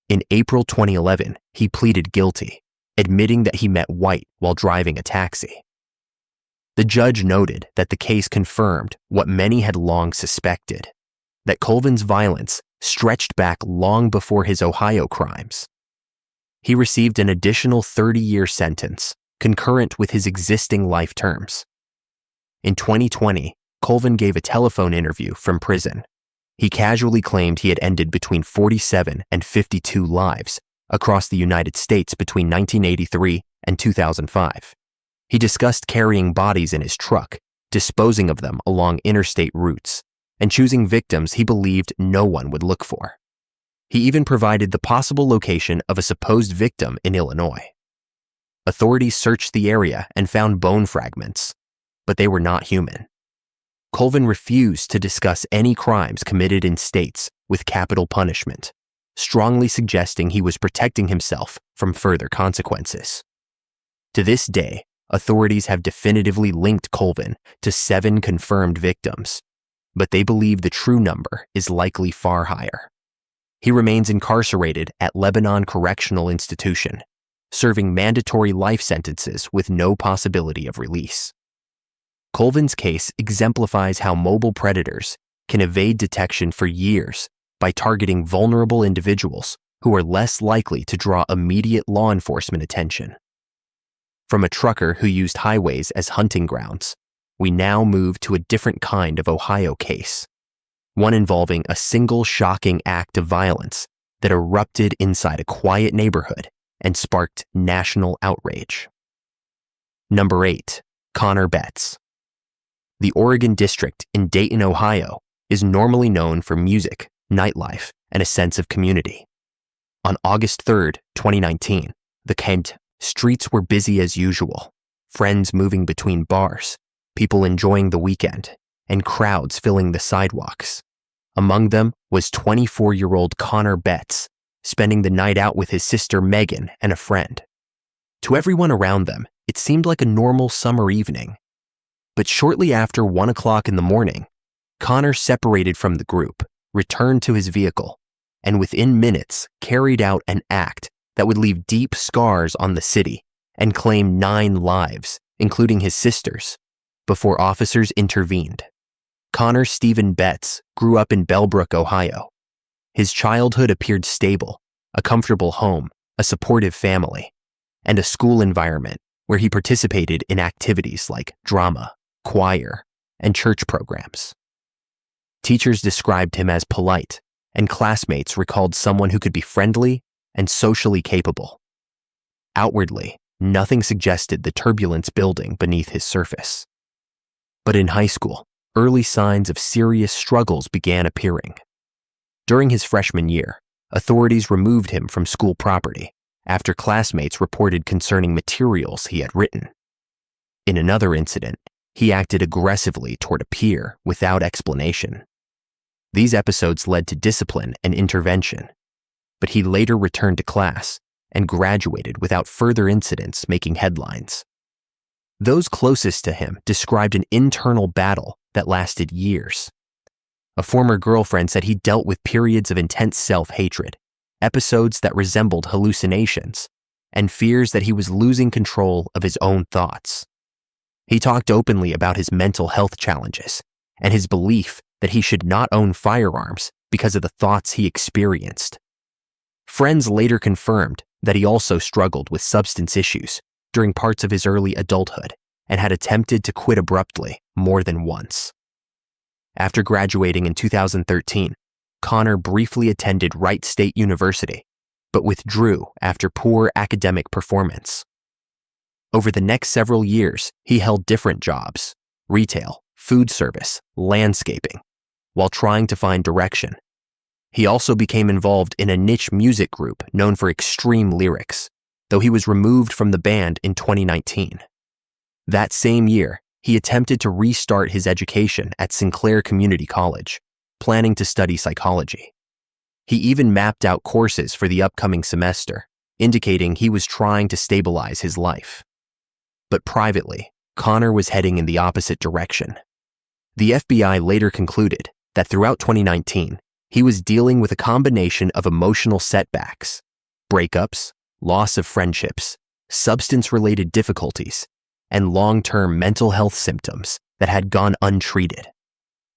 In April 2011, he pleaded guilty, admitting that he met White while driving a taxi. The judge noted that the case confirmed what many had long suspected, that Colvin's violence stretched back long before his Ohio crimes. He received an additional 30-year sentence, concurrent with his existing life terms. In 2020, Colvin gave a telephone interview from prison. He casually claimed he had ended between 47 and 52 lives across the United States between 1983 and 2005. He discussed carrying bodies in his truck, disposing of them along interstate routes, and choosing victims he believed no one would look for. He even provided the possible location of a supposed victim in Illinois. Authorities searched the area and found bone fragments, but they were not human. Colvin refused to discuss any crimes committed in states with capital punishment, strongly suggesting he was protecting himself from further consequences. To this day, authorities have definitively linked Colvin to 7 confirmed victims, but they believe the true number is likely far higher. He remains incarcerated at Lebanon Correctional Institution, serving mandatory life sentences with no possibility of release. Colvin's case exemplifies how mobile predators can evade detection for years by targeting vulnerable individuals who are less likely to draw immediate law enforcement attention. From a trucker who used highways as hunting grounds, we now move to a different kind of Ohio case, one involving a single shocking act of violence that erupted inside a quiet neighborhood and sparked national outrage. Number 8. Connor Betts. The Oregon District in Dayton, Ohio, is normally known for music, nightlife, and a sense of community. On August 3, 2019, the Kent streets were busy as usual, friends moving between bars, people enjoying the weekend, and crowds filling the sidewalks. Among them was 24-year-old Connor Betts, spending the night out with his sister Megan and a friend. To everyone around them, it seemed like a normal summer evening. But shortly after 1 o'clock in the morning, Connor separated from the group, returned to his vehicle, and within minutes carried out an act that would leave deep scars on the city and claim 9 lives, including his sister's, before officers intervened. Connor Stephen Betts grew up in Bellbrook, Ohio. His childhood appeared stable, a comfortable home, a supportive family, and a school environment where he participated in activities like drama, choir, and church programs. Teachers described him as polite, and classmates recalled someone who could be friendly and socially capable. Outwardly, nothing suggested the turbulence building beneath his surface. But in high school, early signs of serious struggles began appearing. During his freshman year, authorities removed him from school property after classmates reported concerning materials he had written. In another incident, he acted aggressively toward a peer without explanation. These episodes led to discipline and intervention, but he later returned to class and graduated without further incidents making headlines. Those closest to him described an internal battle that lasted years. A former girlfriend said he dealt with periods of intense self-hatred, episodes that resembled hallucinations, and fears that he was losing control of his own thoughts. He talked openly about his mental health challenges and his belief that he should not own firearms because of the thoughts he experienced. Friends later confirmed that he also struggled with substance issues during parts of his early adulthood and had attempted to quit abruptly more than once. After graduating in 2013, Connor briefly attended Wright State University, but withdrew after poor academic performance. Over the next several years, he held different jobs, retail, food service, landscaping, while trying to find direction. He also became involved in a niche music group known for extreme lyrics, though he was removed from the band in 2019. That same year, he attempted to restart his education at Sinclair Community College, planning to study psychology. He even mapped out courses for the upcoming semester, indicating he was trying to stabilize his life. But privately, Connor was heading in the opposite direction. The FBI later concluded that throughout 2019, he was dealing with a combination of emotional setbacks, breakups, loss of friendships, substance-related difficulties, and long-term mental health symptoms that had gone untreated.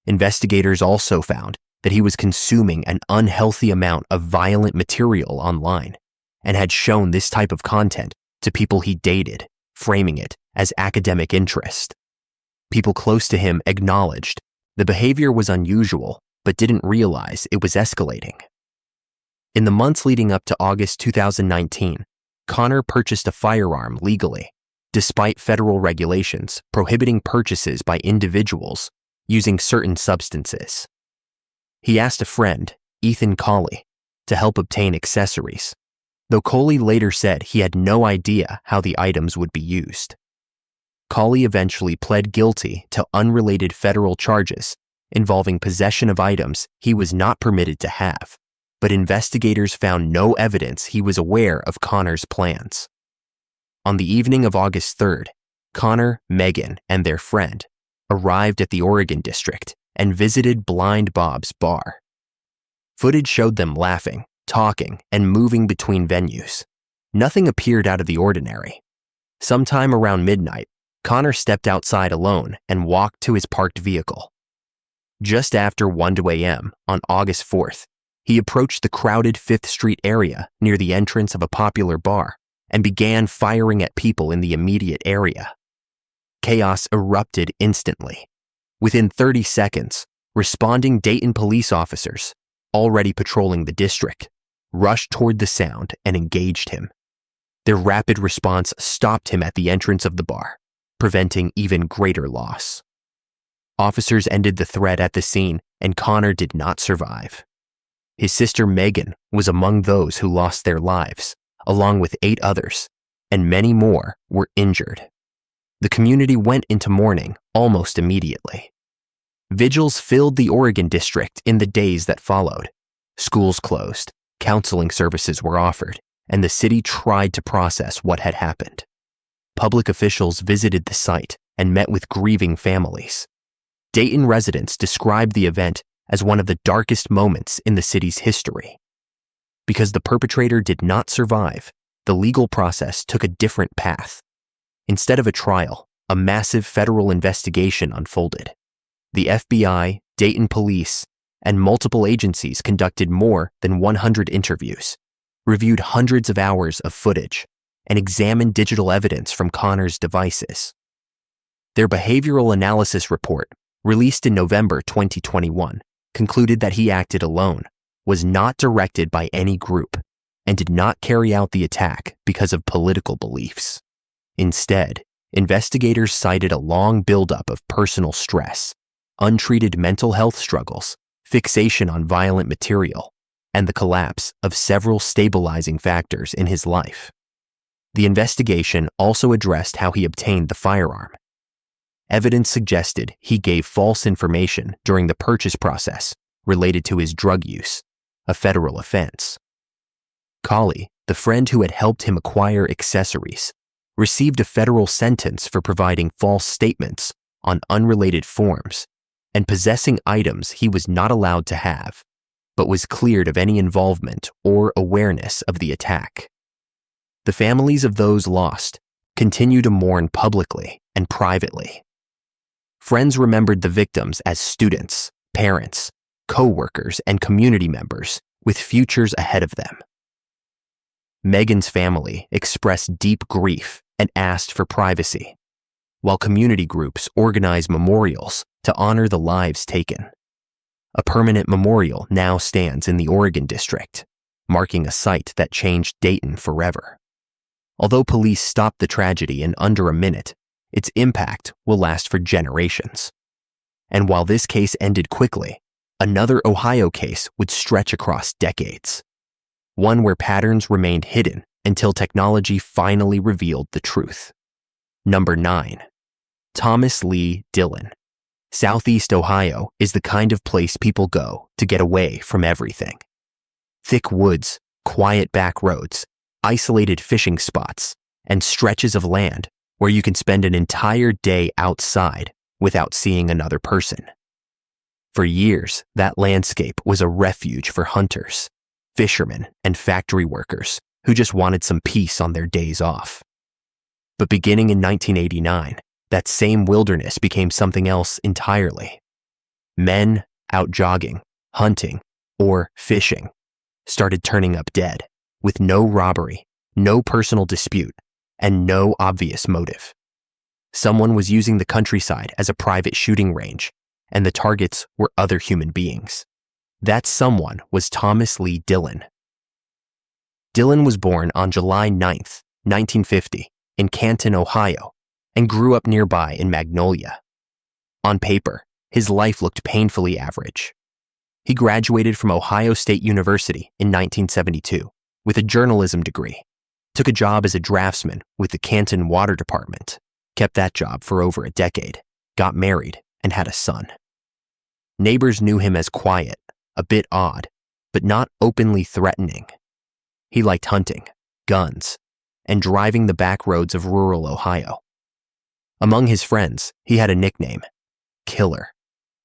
Investigators also found that he was consuming an unhealthy amount of violent material online and had shown this type of content to people he dated, framing it as academic interest. People close to him acknowledged the behavior was unusual but didn't realize it was escalating. In the months leading up to August 2019, Connor purchased a firearm legally, despite federal regulations prohibiting purchases by individuals using certain substances. He asked a friend, Ethan Colley, to help obtain accessories, though Colley later said he had no idea how the items would be used. Colley eventually pled guilty to unrelated federal charges involving possession of items he was not permitted to have, but investigators found no evidence he was aware of Connor's plans. On the evening of August 3rd, Connor, Megan, and their friend arrived at the Oregon District and visited Blind Bob's bar. Footage showed them laughing, talking, and moving between venues. Nothing appeared out of the ordinary. Sometime around midnight, Connor stepped outside alone and walked to his parked vehicle. Just after 1 a.m. on August 4th, he approached the crowded 5th Street area near the entrance of a popular bar and began firing at people in the immediate area. Chaos erupted instantly. Within 30 seconds, responding Dayton police officers, already patrolling the district, rushed toward the sound and engaged him. Their rapid response stopped him at the entrance of the bar, preventing even greater loss. Officers ended the threat at the scene, and Connor did not survive. His sister Megan was among those who lost their lives, along with 8 others, and many more were injured. The community went into mourning almost immediately. Vigils filled the Oregon District in the days that followed. Schools closed, counseling services were offered, and the city tried to process what had happened. Public officials visited the site and met with grieving families. Dayton residents described the event as one of the darkest moments in the city's history. Because the perpetrator did not survive, the legal process took a different path. Instead of a trial, a massive federal investigation unfolded. The FBI, Dayton police, and multiple agencies conducted more than 100 interviews, reviewed hundreds of hours of footage, and examined digital evidence from Connor's devices. Their behavioral analysis report, released in November 2021, concluded that he acted alone, was not directed by any group, and did not carry out the attack because of political beliefs. Instead, investigators cited a long buildup of personal stress, untreated mental health struggles, fixation on violent material, and the collapse of several stabilizing factors in his life. The investigation also addressed how he obtained the firearm. Evidence suggested he gave false information during the purchase process related to his drug use, a federal offense. Colley, the friend who had helped him acquire accessories, received a federal sentence for providing false statements on unrelated forms and possessing items he was not allowed to have, but was cleared of any involvement or awareness of the attack. The families of those lost continue to mourn publicly and privately. Friends remembered the victims as students, parents, co-workers, and community members with futures ahead of them. Megan's family expressed deep grief and asked for privacy, while community groups organized memorials to honor the lives taken. A permanent memorial now stands in the Oregon District, marking a site that changed Dayton forever. Although police stopped the tragedy in under a minute, its impact will last for generations. And while this case ended quickly, another Ohio case would stretch across decades. One where patterns remained hidden until technology finally revealed the truth. Number 9. Thomas Lee Dillon. Southeast Ohio is the kind of place people go to get away from everything. Thick woods, quiet back roads, isolated fishing spots, and stretches of land where you can spend an entire day outside without seeing another person. For years, that landscape was a refuge for hunters, fishermen, and factory workers who just wanted some peace on their days off. But beginning in 1989, that same wilderness became something else entirely. Men out jogging, hunting, or fishing started turning up dead, with no robbery, no personal dispute, and no obvious motive. Someone was using the countryside as a private shooting range, and the targets were other human beings. That someone was Thomas Lee Dillon. Dillon was born on July 9th, 1950, in Canton, Ohio, and grew up nearby in Magnolia. On paper, his life looked painfully average. He graduated from Ohio State University in 1972 with a journalism degree, took a job as a draftsman with the Canton Water Department, kept that job for over a decade, got married, and had a son. Neighbors knew him as quiet, a bit odd, but not openly threatening. He liked hunting, guns, and driving the back roads of rural Ohio. Among his friends, he had a nickname, Killer,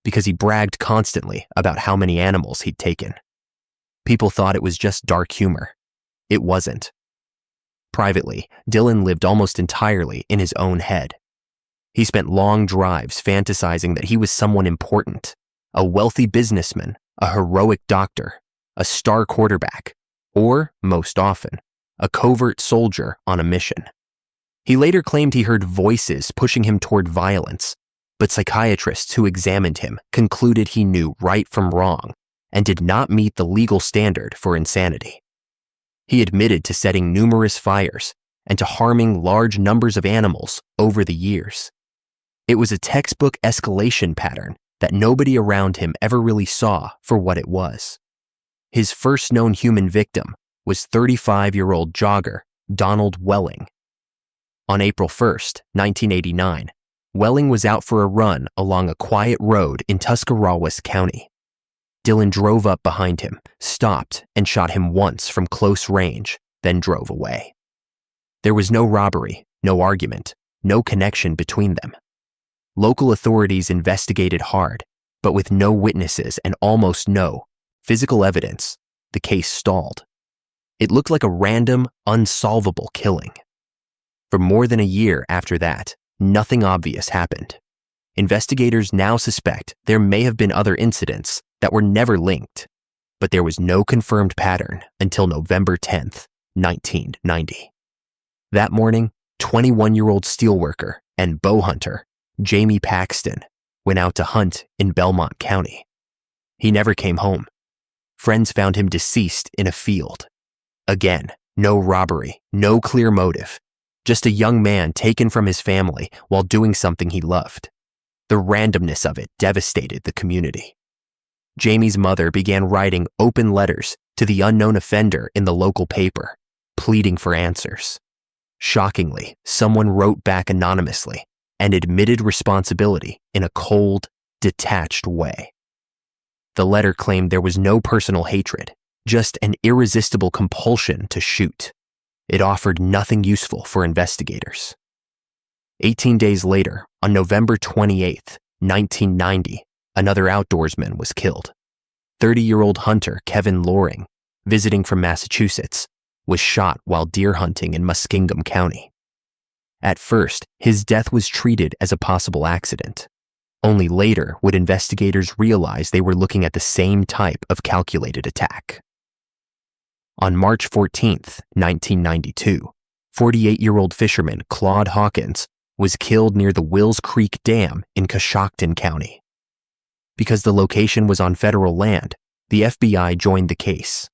because he bragged constantly about how many animals he'd taken. People thought it was just dark humor. It wasn't. Privately, Dillon lived almost entirely in his own head. He spent long drives fantasizing that he was someone important, a wealthy businessman, a heroic doctor, a star quarterback, or, most often, a covert soldier on a mission. He later claimed he heard voices pushing him toward violence, but psychiatrists who examined him concluded he knew right from wrong and did not meet the legal standard for insanity. He admitted to setting numerous fires and to harming large numbers of animals over the years. It was a textbook escalation pattern that nobody around him ever really saw for what it was. His first known human victim was 35-year-old jogger Donald Welling. On April 1st, 1989, Welling was out for a run along a quiet road in Tuscarawas County. Dillon drove up behind him, stopped, and shot him once from close range, then drove away. There was no robbery, no argument, no connection between them. Local authorities investigated hard, but with no witnesses and almost no physical evidence, the case stalled. It looked like a random, unsolvable killing. For more than a year after that, nothing obvious happened. Investigators now suspect there may have been other incidents that were never linked, but there was no confirmed pattern until November 10th, 1990. That morning, 21-year-old steelworker and bow hunter Jamie Paxton went out to hunt in Belmont County. He never came home. Friends found him deceased in a field. Again, no robbery, no clear motive, just a young man taken from his family while doing something he loved. The randomness of it devastated the community. Jamie's mother began writing open letters to the unknown offender in the local paper, pleading for answers. Shockingly, someone wrote back anonymously and admitted responsibility in a cold, detached way. The letter claimed there was no personal hatred, just an irresistible compulsion to shoot. It offered nothing useful for investigators. 18 days later, on November 28th, 1990, another outdoorsman was killed. 30-year-old hunter Kevin Loring, visiting from Massachusetts, was shot while deer hunting in Muskingum County. At first, his death was treated as a possible accident. Only later would investigators realize they were looking at the same type of calculated attack. On March 14th, 1992, 48-year-old fisherman Claude Hawkins was killed near the Wills Creek Dam in Coshocton County. Because the location was on federal land, the FBI joined the case.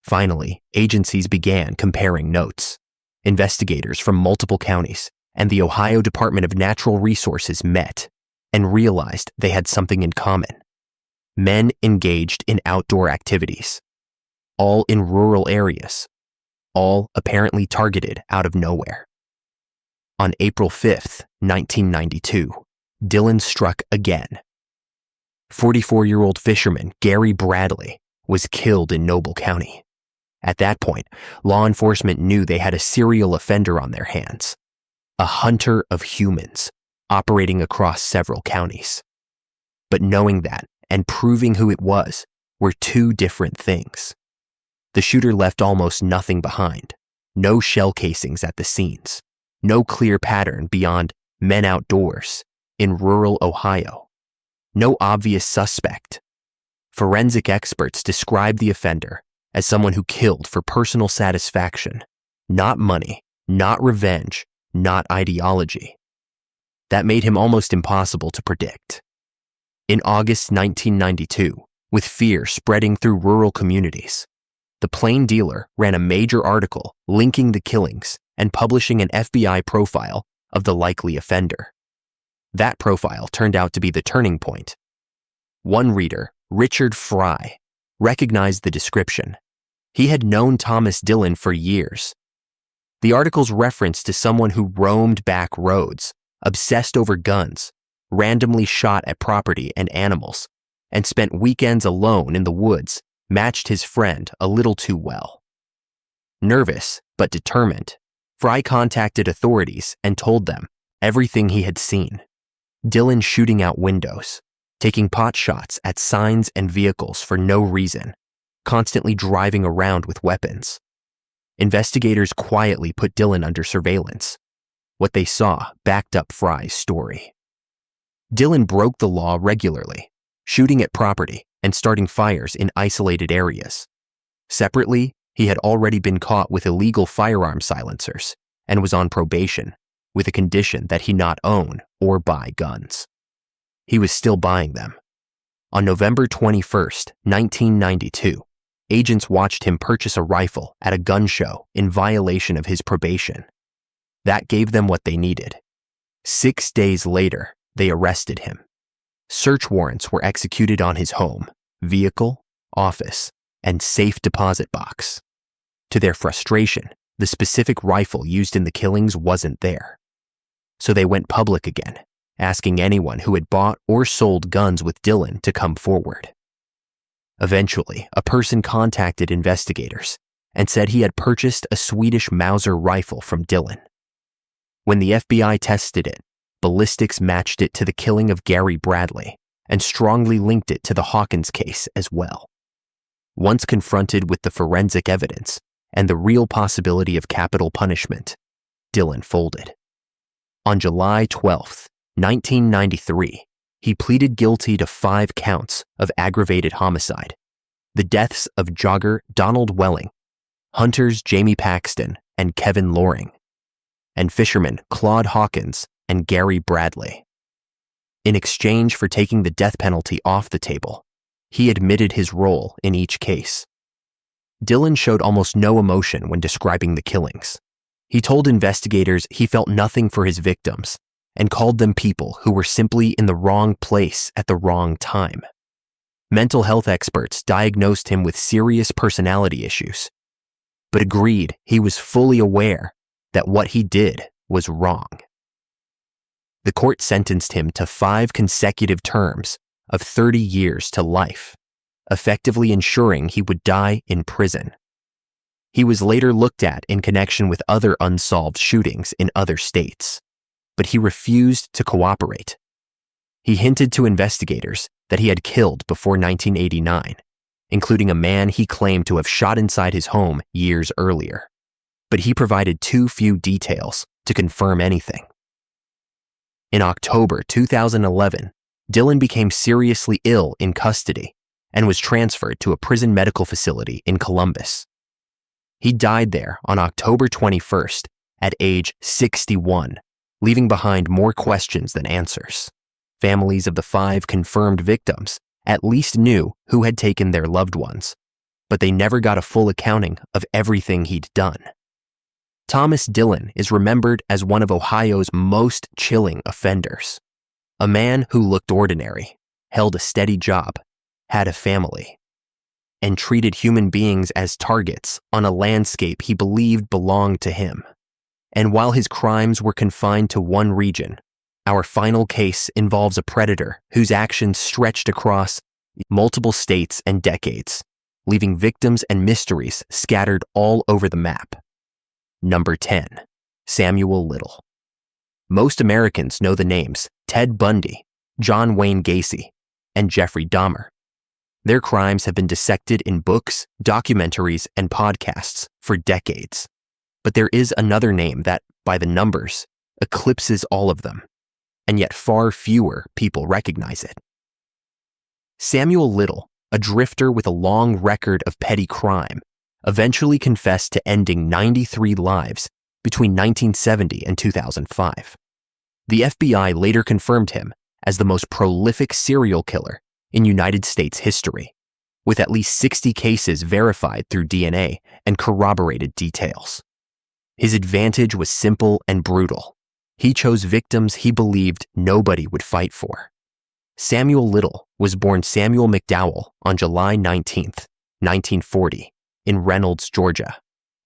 Finally, agencies began comparing notes. Investigators from multiple counties and the Ohio Department of Natural Resources met and realized they had something in common. Men engaged in outdoor activities, all in rural areas. all apparently targeted out of nowhere. On April 5th, 1992, Dillon struck again. 44-year-old fisherman Gary Bradley was killed in Noble County. At that point, law enforcement knew they had a serial offender on their hands, a hunter of humans operating across several counties. But knowing that and proving who it was were two different things. The shooter left almost nothing behind, no shell casings at the scenes, no clear pattern beyond men outdoors in rural Ohio, no obvious suspect. Forensic experts describe the offender as someone who killed for personal satisfaction, not money, not revenge, not ideology. That made him almost impossible to predict. In August 1992, with fear spreading through rural communities, the Plain Dealer ran a major article linking the killings and publishing an FBI profile of the likely offender. That profile turned out to be the turning point. One reader, Richard Fry, recognized the description. He had known Thomas Dillon for years. The article's reference to someone who roamed back roads, obsessed over guns, randomly shot at property and animals, and spent weekends alone in the woods matched his friend a little too well. Nervous but determined, Fry contacted authorities and told them everything he had seen. Dillon shooting out windows, taking pot shots at signs and vehicles for no reason, constantly driving around with weapons. Investigators quietly put Dillon under surveillance. What they saw backed up Fry's story. Dillon broke the law regularly, shooting at property and starting fires in isolated areas. Separately, he had already been caught with illegal firearm silencers and was on probation, with a condition that he not own or buy guns. He was still buying them. On November 21st, 1992, agents watched him purchase a rifle at a gun show in violation of his probation. That gave them what they needed. 6 days later, they arrested him. Search warrants were executed on his home, vehicle, office, and safe deposit box. To their frustration, the specific rifle used in the killings wasn't there. So they went public again, asking anyone who had bought or sold guns with Dillon to come forward. Eventually, a person contacted investigators and said he had purchased a Swedish Mauser rifle from Dillon. When the FBI tested it, ballistics matched it to the killing of Gary Bradley and strongly linked it to the Hawkins case as well. Once confronted with the forensic evidence and the real possibility of capital punishment, Dillon folded. On July 12, 1993, he pleaded guilty to 5 counts of aggravated homicide, the deaths of jogger Donald Welling, hunters Jamie Paxton and Kevin Loring, and fishermen Claude Hawkins and Gary Bradley. In exchange for taking the death penalty off the table, he admitted his role in each case. Dillon showed almost no emotion when describing the killings. He told investigators he felt nothing for his victims and called them people who were simply in the wrong place at the wrong time. Mental health experts diagnosed him with serious personality issues, but agreed he was fully aware that what he did was wrong. The court sentenced him to 5 consecutive terms of 30 years to life, effectively ensuring he would die in prison. He was later looked at in connection with other unsolved shootings in other states, but he refused to cooperate. He hinted to investigators that he had killed before 1989, including a man he claimed to have shot inside his home years earlier, but he provided too few details to confirm anything. In October 2011, Dillon became seriously ill in custody and was transferred to a prison medical facility in Columbus. He died there on October 21st at age 61, leaving behind more questions than answers. Families of the 5 confirmed victims at least knew who had taken their loved ones, but they never got a full accounting of everything he'd done. Thomas Dillon is remembered as one of Ohio's most chilling offenders, a man who looked ordinary, held a steady job, had a family. and treated human beings as targets on a landscape he believed belonged to him. And while his crimes were confined to one region, our final case involves a predator whose actions stretched across multiple states and decades, leaving victims and mysteries scattered all over the map. Number 10. Samuel Little. Most Americans know the names Ted Bundy, John Wayne Gacy, and Jeffrey Dahmer. Their crimes have been dissected in books, documentaries, and podcasts for decades. But there is another name that, by the numbers, eclipses all of them, and yet far fewer people recognize it. Samuel Little, a drifter with a long record of petty crime, eventually confessed to ending 93 lives between 1970 and 2005. The FBI later confirmed him as the most prolific serial killer in United States history, with at least 60 cases verified through DNA and corroborated details. His advantage was simple and brutal. He chose victims he believed nobody would fight for. Samuel Little was born Samuel McDowell on July 19, 1940, in Reynolds, Georgia,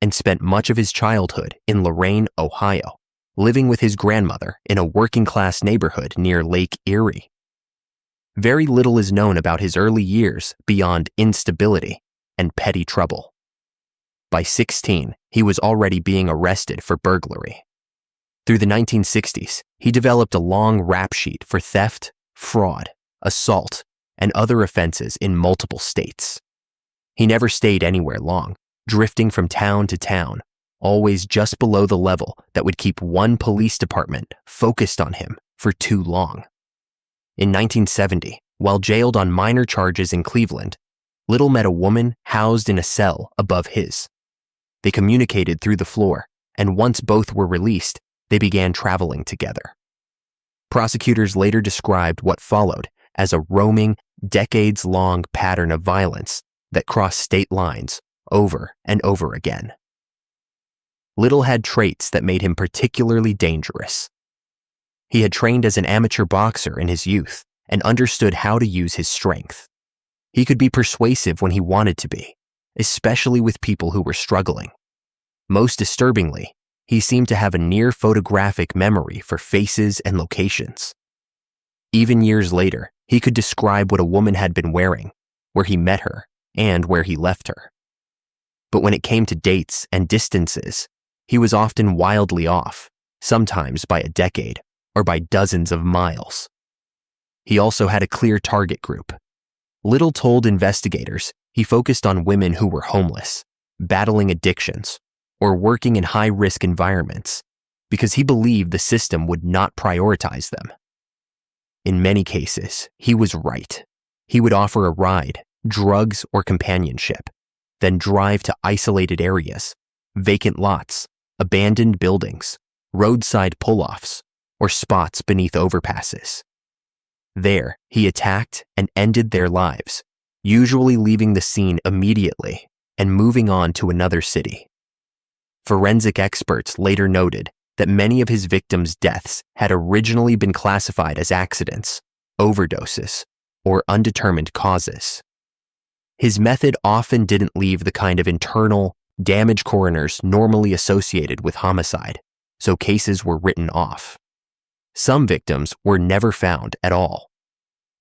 and spent much of his childhood in Lorain, Ohio, living with his grandmother in a working-class neighborhood near Lake Erie. Very little is known about his early years beyond instability and petty trouble. By 16, he was already being arrested for burglary. Through the 1960s, he developed a long rap sheet for theft, fraud, assault, and other offenses in multiple states. He never stayed anywhere long, drifting from town to town, always just below the level that would keep one police department focused on him for too long. In 1970, while jailed on minor charges in Cleveland, Little met a woman housed in a cell above his. They communicated through the floor, and once both were released, they began traveling together. Prosecutors later described what followed as a roaming, decades-long pattern of violence that crossed state lines over and over again. Little had traits that made him particularly dangerous. He had trained as an amateur boxer in his youth and understood how to use his strength. He could be persuasive when he wanted to be, especially with people who were struggling. Most disturbingly, he seemed to have a near photographic memory for faces and locations. Even years later, he could describe what a woman had been wearing, where he met her, and where he left her. But when it came to dates and distances, he was often wildly off, sometimes by a decade or by dozens of miles. He also had a clear target group. Little told investigators he focused on women who were homeless, battling addictions, or working in high-risk environments because he believed the system would not prioritize them. In many cases, he was right. He would offer a ride, drugs, or companionship, then drive to isolated areas, vacant lots, abandoned buildings, roadside pull-offs, or spots beneath overpasses. There, he attacked and ended their lives, usually leaving the scene immediately and moving on to another city. Forensic experts later noted that many of his victims' deaths had originally been classified as accidents, overdoses, or undetermined causes. His method often didn't leave the kind of internal, damage coroners normally associated with homicide, so cases were written off. Some victims were never found at all.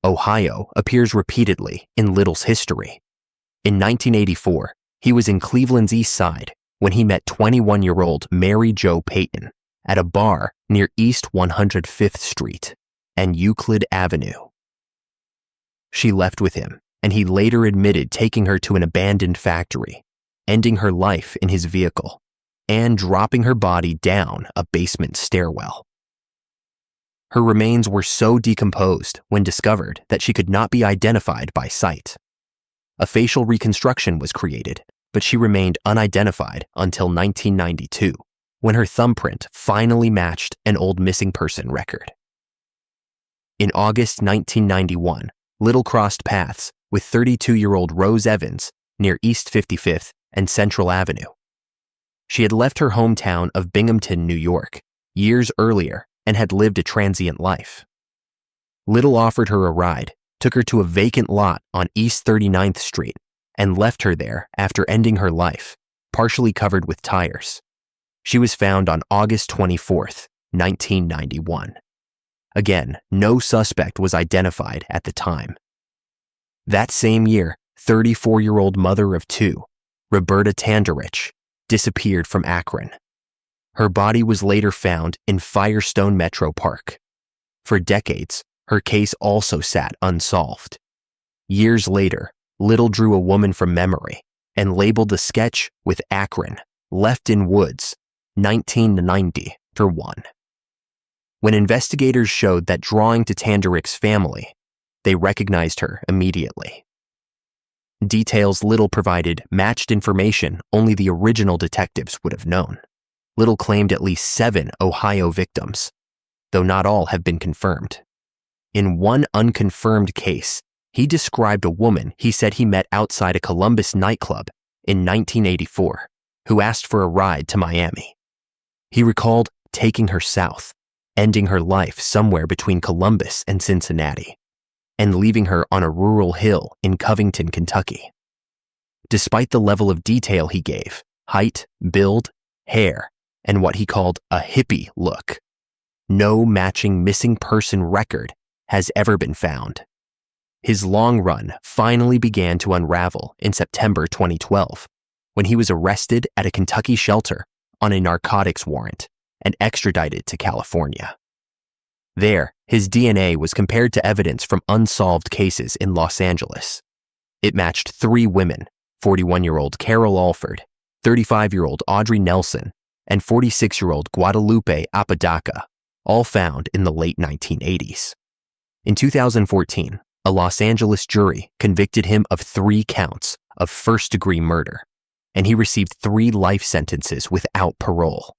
Ohio appears repeatedly in Little's history. In 1984, he was in Cleveland's East Side when he met 21-year-old Mary Jo Payton at a bar near East 105th Street and Euclid Avenue. She left with him, and he later admitted taking her to an abandoned factory, ending her life in his vehicle, and dropping her body down a basement stairwell. Her remains were so decomposed when discovered that she could not be identified by sight. A facial reconstruction was created, but she remained unidentified until 1992, when her thumbprint finally matched an old missing person record. In August 1991, Little crossed paths with 32-year-old Rose Evans near East 55th and Central Avenue. She had left her hometown of Binghamton, New York, years earlier and had lived a transient life. Little offered her a ride, took her to a vacant lot on East 39th Street, and left her there after ending her life, partially covered with tires. She was found on August 24, 1991. Again, no suspect was identified at the time. That same year, 34-year-old mother of two, Rembert Jr, disappeared from Akron. Her body was later found in Firestone Metro Park. For decades, her case also sat unsolved. Years later, Little drew a woman from memory and labeled the sketch with Akron, left in woods, 1990 for one. When investigators showed that drawing to Tanderick's family, they recognized her immediately. Details Little provided matched information only the original detectives would have known. Little claimed at least 7 Ohio victims, though not all have been confirmed. In one unconfirmed case, he described a woman he said he met outside a Columbus nightclub in 1984 who asked for a ride to Miami. He recalled taking her south, ending her life somewhere between Columbus and Cincinnati, and leaving her on a rural hill in Covington, Kentucky. Despite the level of detail he gave, height, build, hair, and what he called a hippie look, no matching missing person record has ever been found. His long run finally began to unravel in September 2012, when he was arrested at a Kentucky shelter on a narcotics warrant and extradited to California. There, his DNA was compared to evidence from unsolved cases in Los Angeles. It matched 3 women, 41-year-old Carol Alford, 35-year-old Audrey Nelson, and 46-year-old Guadalupe Apodaca, all found in the late 1980s. In 2014, a Los Angeles jury convicted him of 3 counts of first-degree murder, and he received 3 life sentences without parole.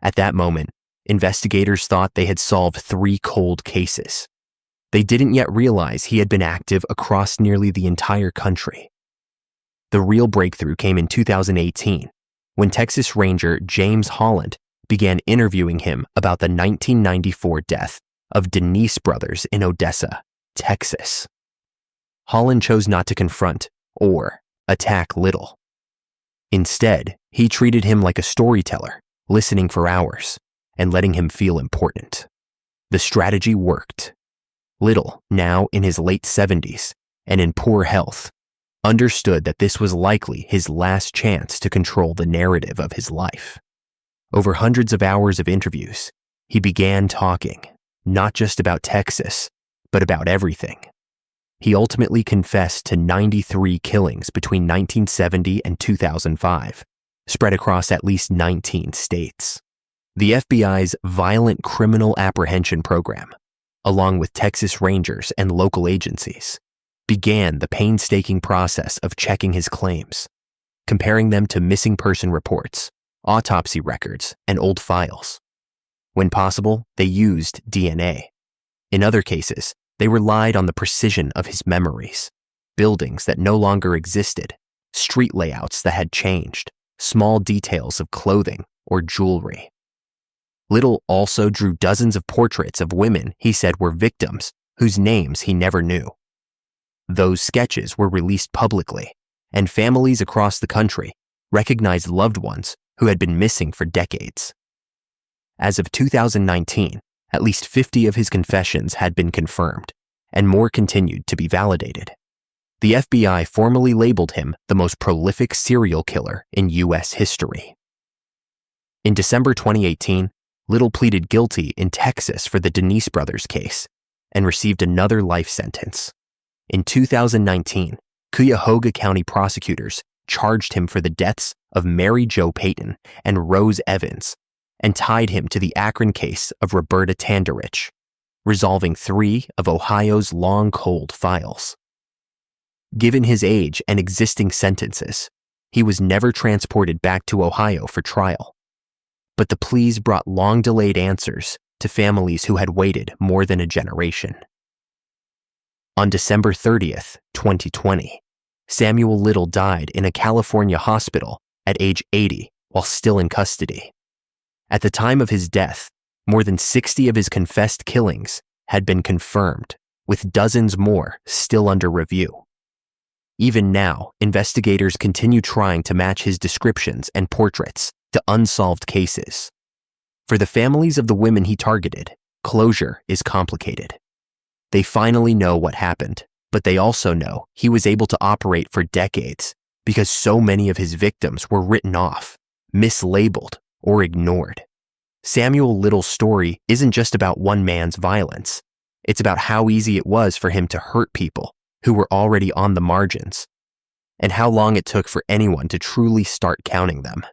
At that moment, investigators thought they had solved 3 cold cases. They didn't yet realize he had been active across nearly the entire country. The real breakthrough came in 2018, when Texas Ranger James Holland began interviewing him about the 1994 death of Denise brothers in Odessa, Texas. Holland chose not to confront or attack Little. Instead, he treated him like a storyteller, listening for hours and letting him feel important. The strategy worked. Little, now in his late 70s and in poor health, understood that this was likely his last chance to control the narrative of his life. Over hundreds of hours of interviews, he began talking, not just about Texas, but about everything. He ultimately confessed to 93 killings between 1970 and 2005, spread across at least 19 states. The FBI's Violent Criminal Apprehension Program, along with Texas Rangers and local agencies, began the painstaking process of checking his claims, comparing them to missing person reports, autopsy records, and old files. When possible, they used DNA. In other cases, they relied on the precision of his memories, buildings that no longer existed, street layouts that had changed, small details of clothing or jewelry. Little also drew dozens of portraits of women he said were victims whose names he never knew. Those sketches were released publicly, and families across the country recognized loved ones who had been missing for decades. As of 2019, at least 50 of his confessions had been confirmed, and more continued to be validated. The FBI formally labeled him the most prolific serial killer in U.S. history. In December 2018, Little pleaded guilty in Texas for the Denise brothers case and received another life sentence. In 2019, Cuyahoga County prosecutors charged him for the deaths of Mary Jo Payton and Rose Evans and tied him to the Akron case of Rembert Jr, resolving 3 of Ohio's long cold files. Given his age and existing sentences, he was never transported back to Ohio for trial. But the pleas brought long-delayed answers to families who had waited more than a generation. On December 30th, 2020, Samuel Little died in a California hospital at age 80 while still in custody. At the time of his death, more than 60 of his confessed killings had been confirmed, with dozens more still under review. Even now, investigators continue trying to match his descriptions and portraits to unsolved cases. For the families of the women he targeted, closure is complicated. They finally know what happened, but they also know he was able to operate for decades because so many of his victims were written off, mislabeled, or ignored. Samuel Little's story isn't just about one man's violence. It's about how easy it was for him to hurt people who were already on the margins, and how long it took for anyone to truly start counting them.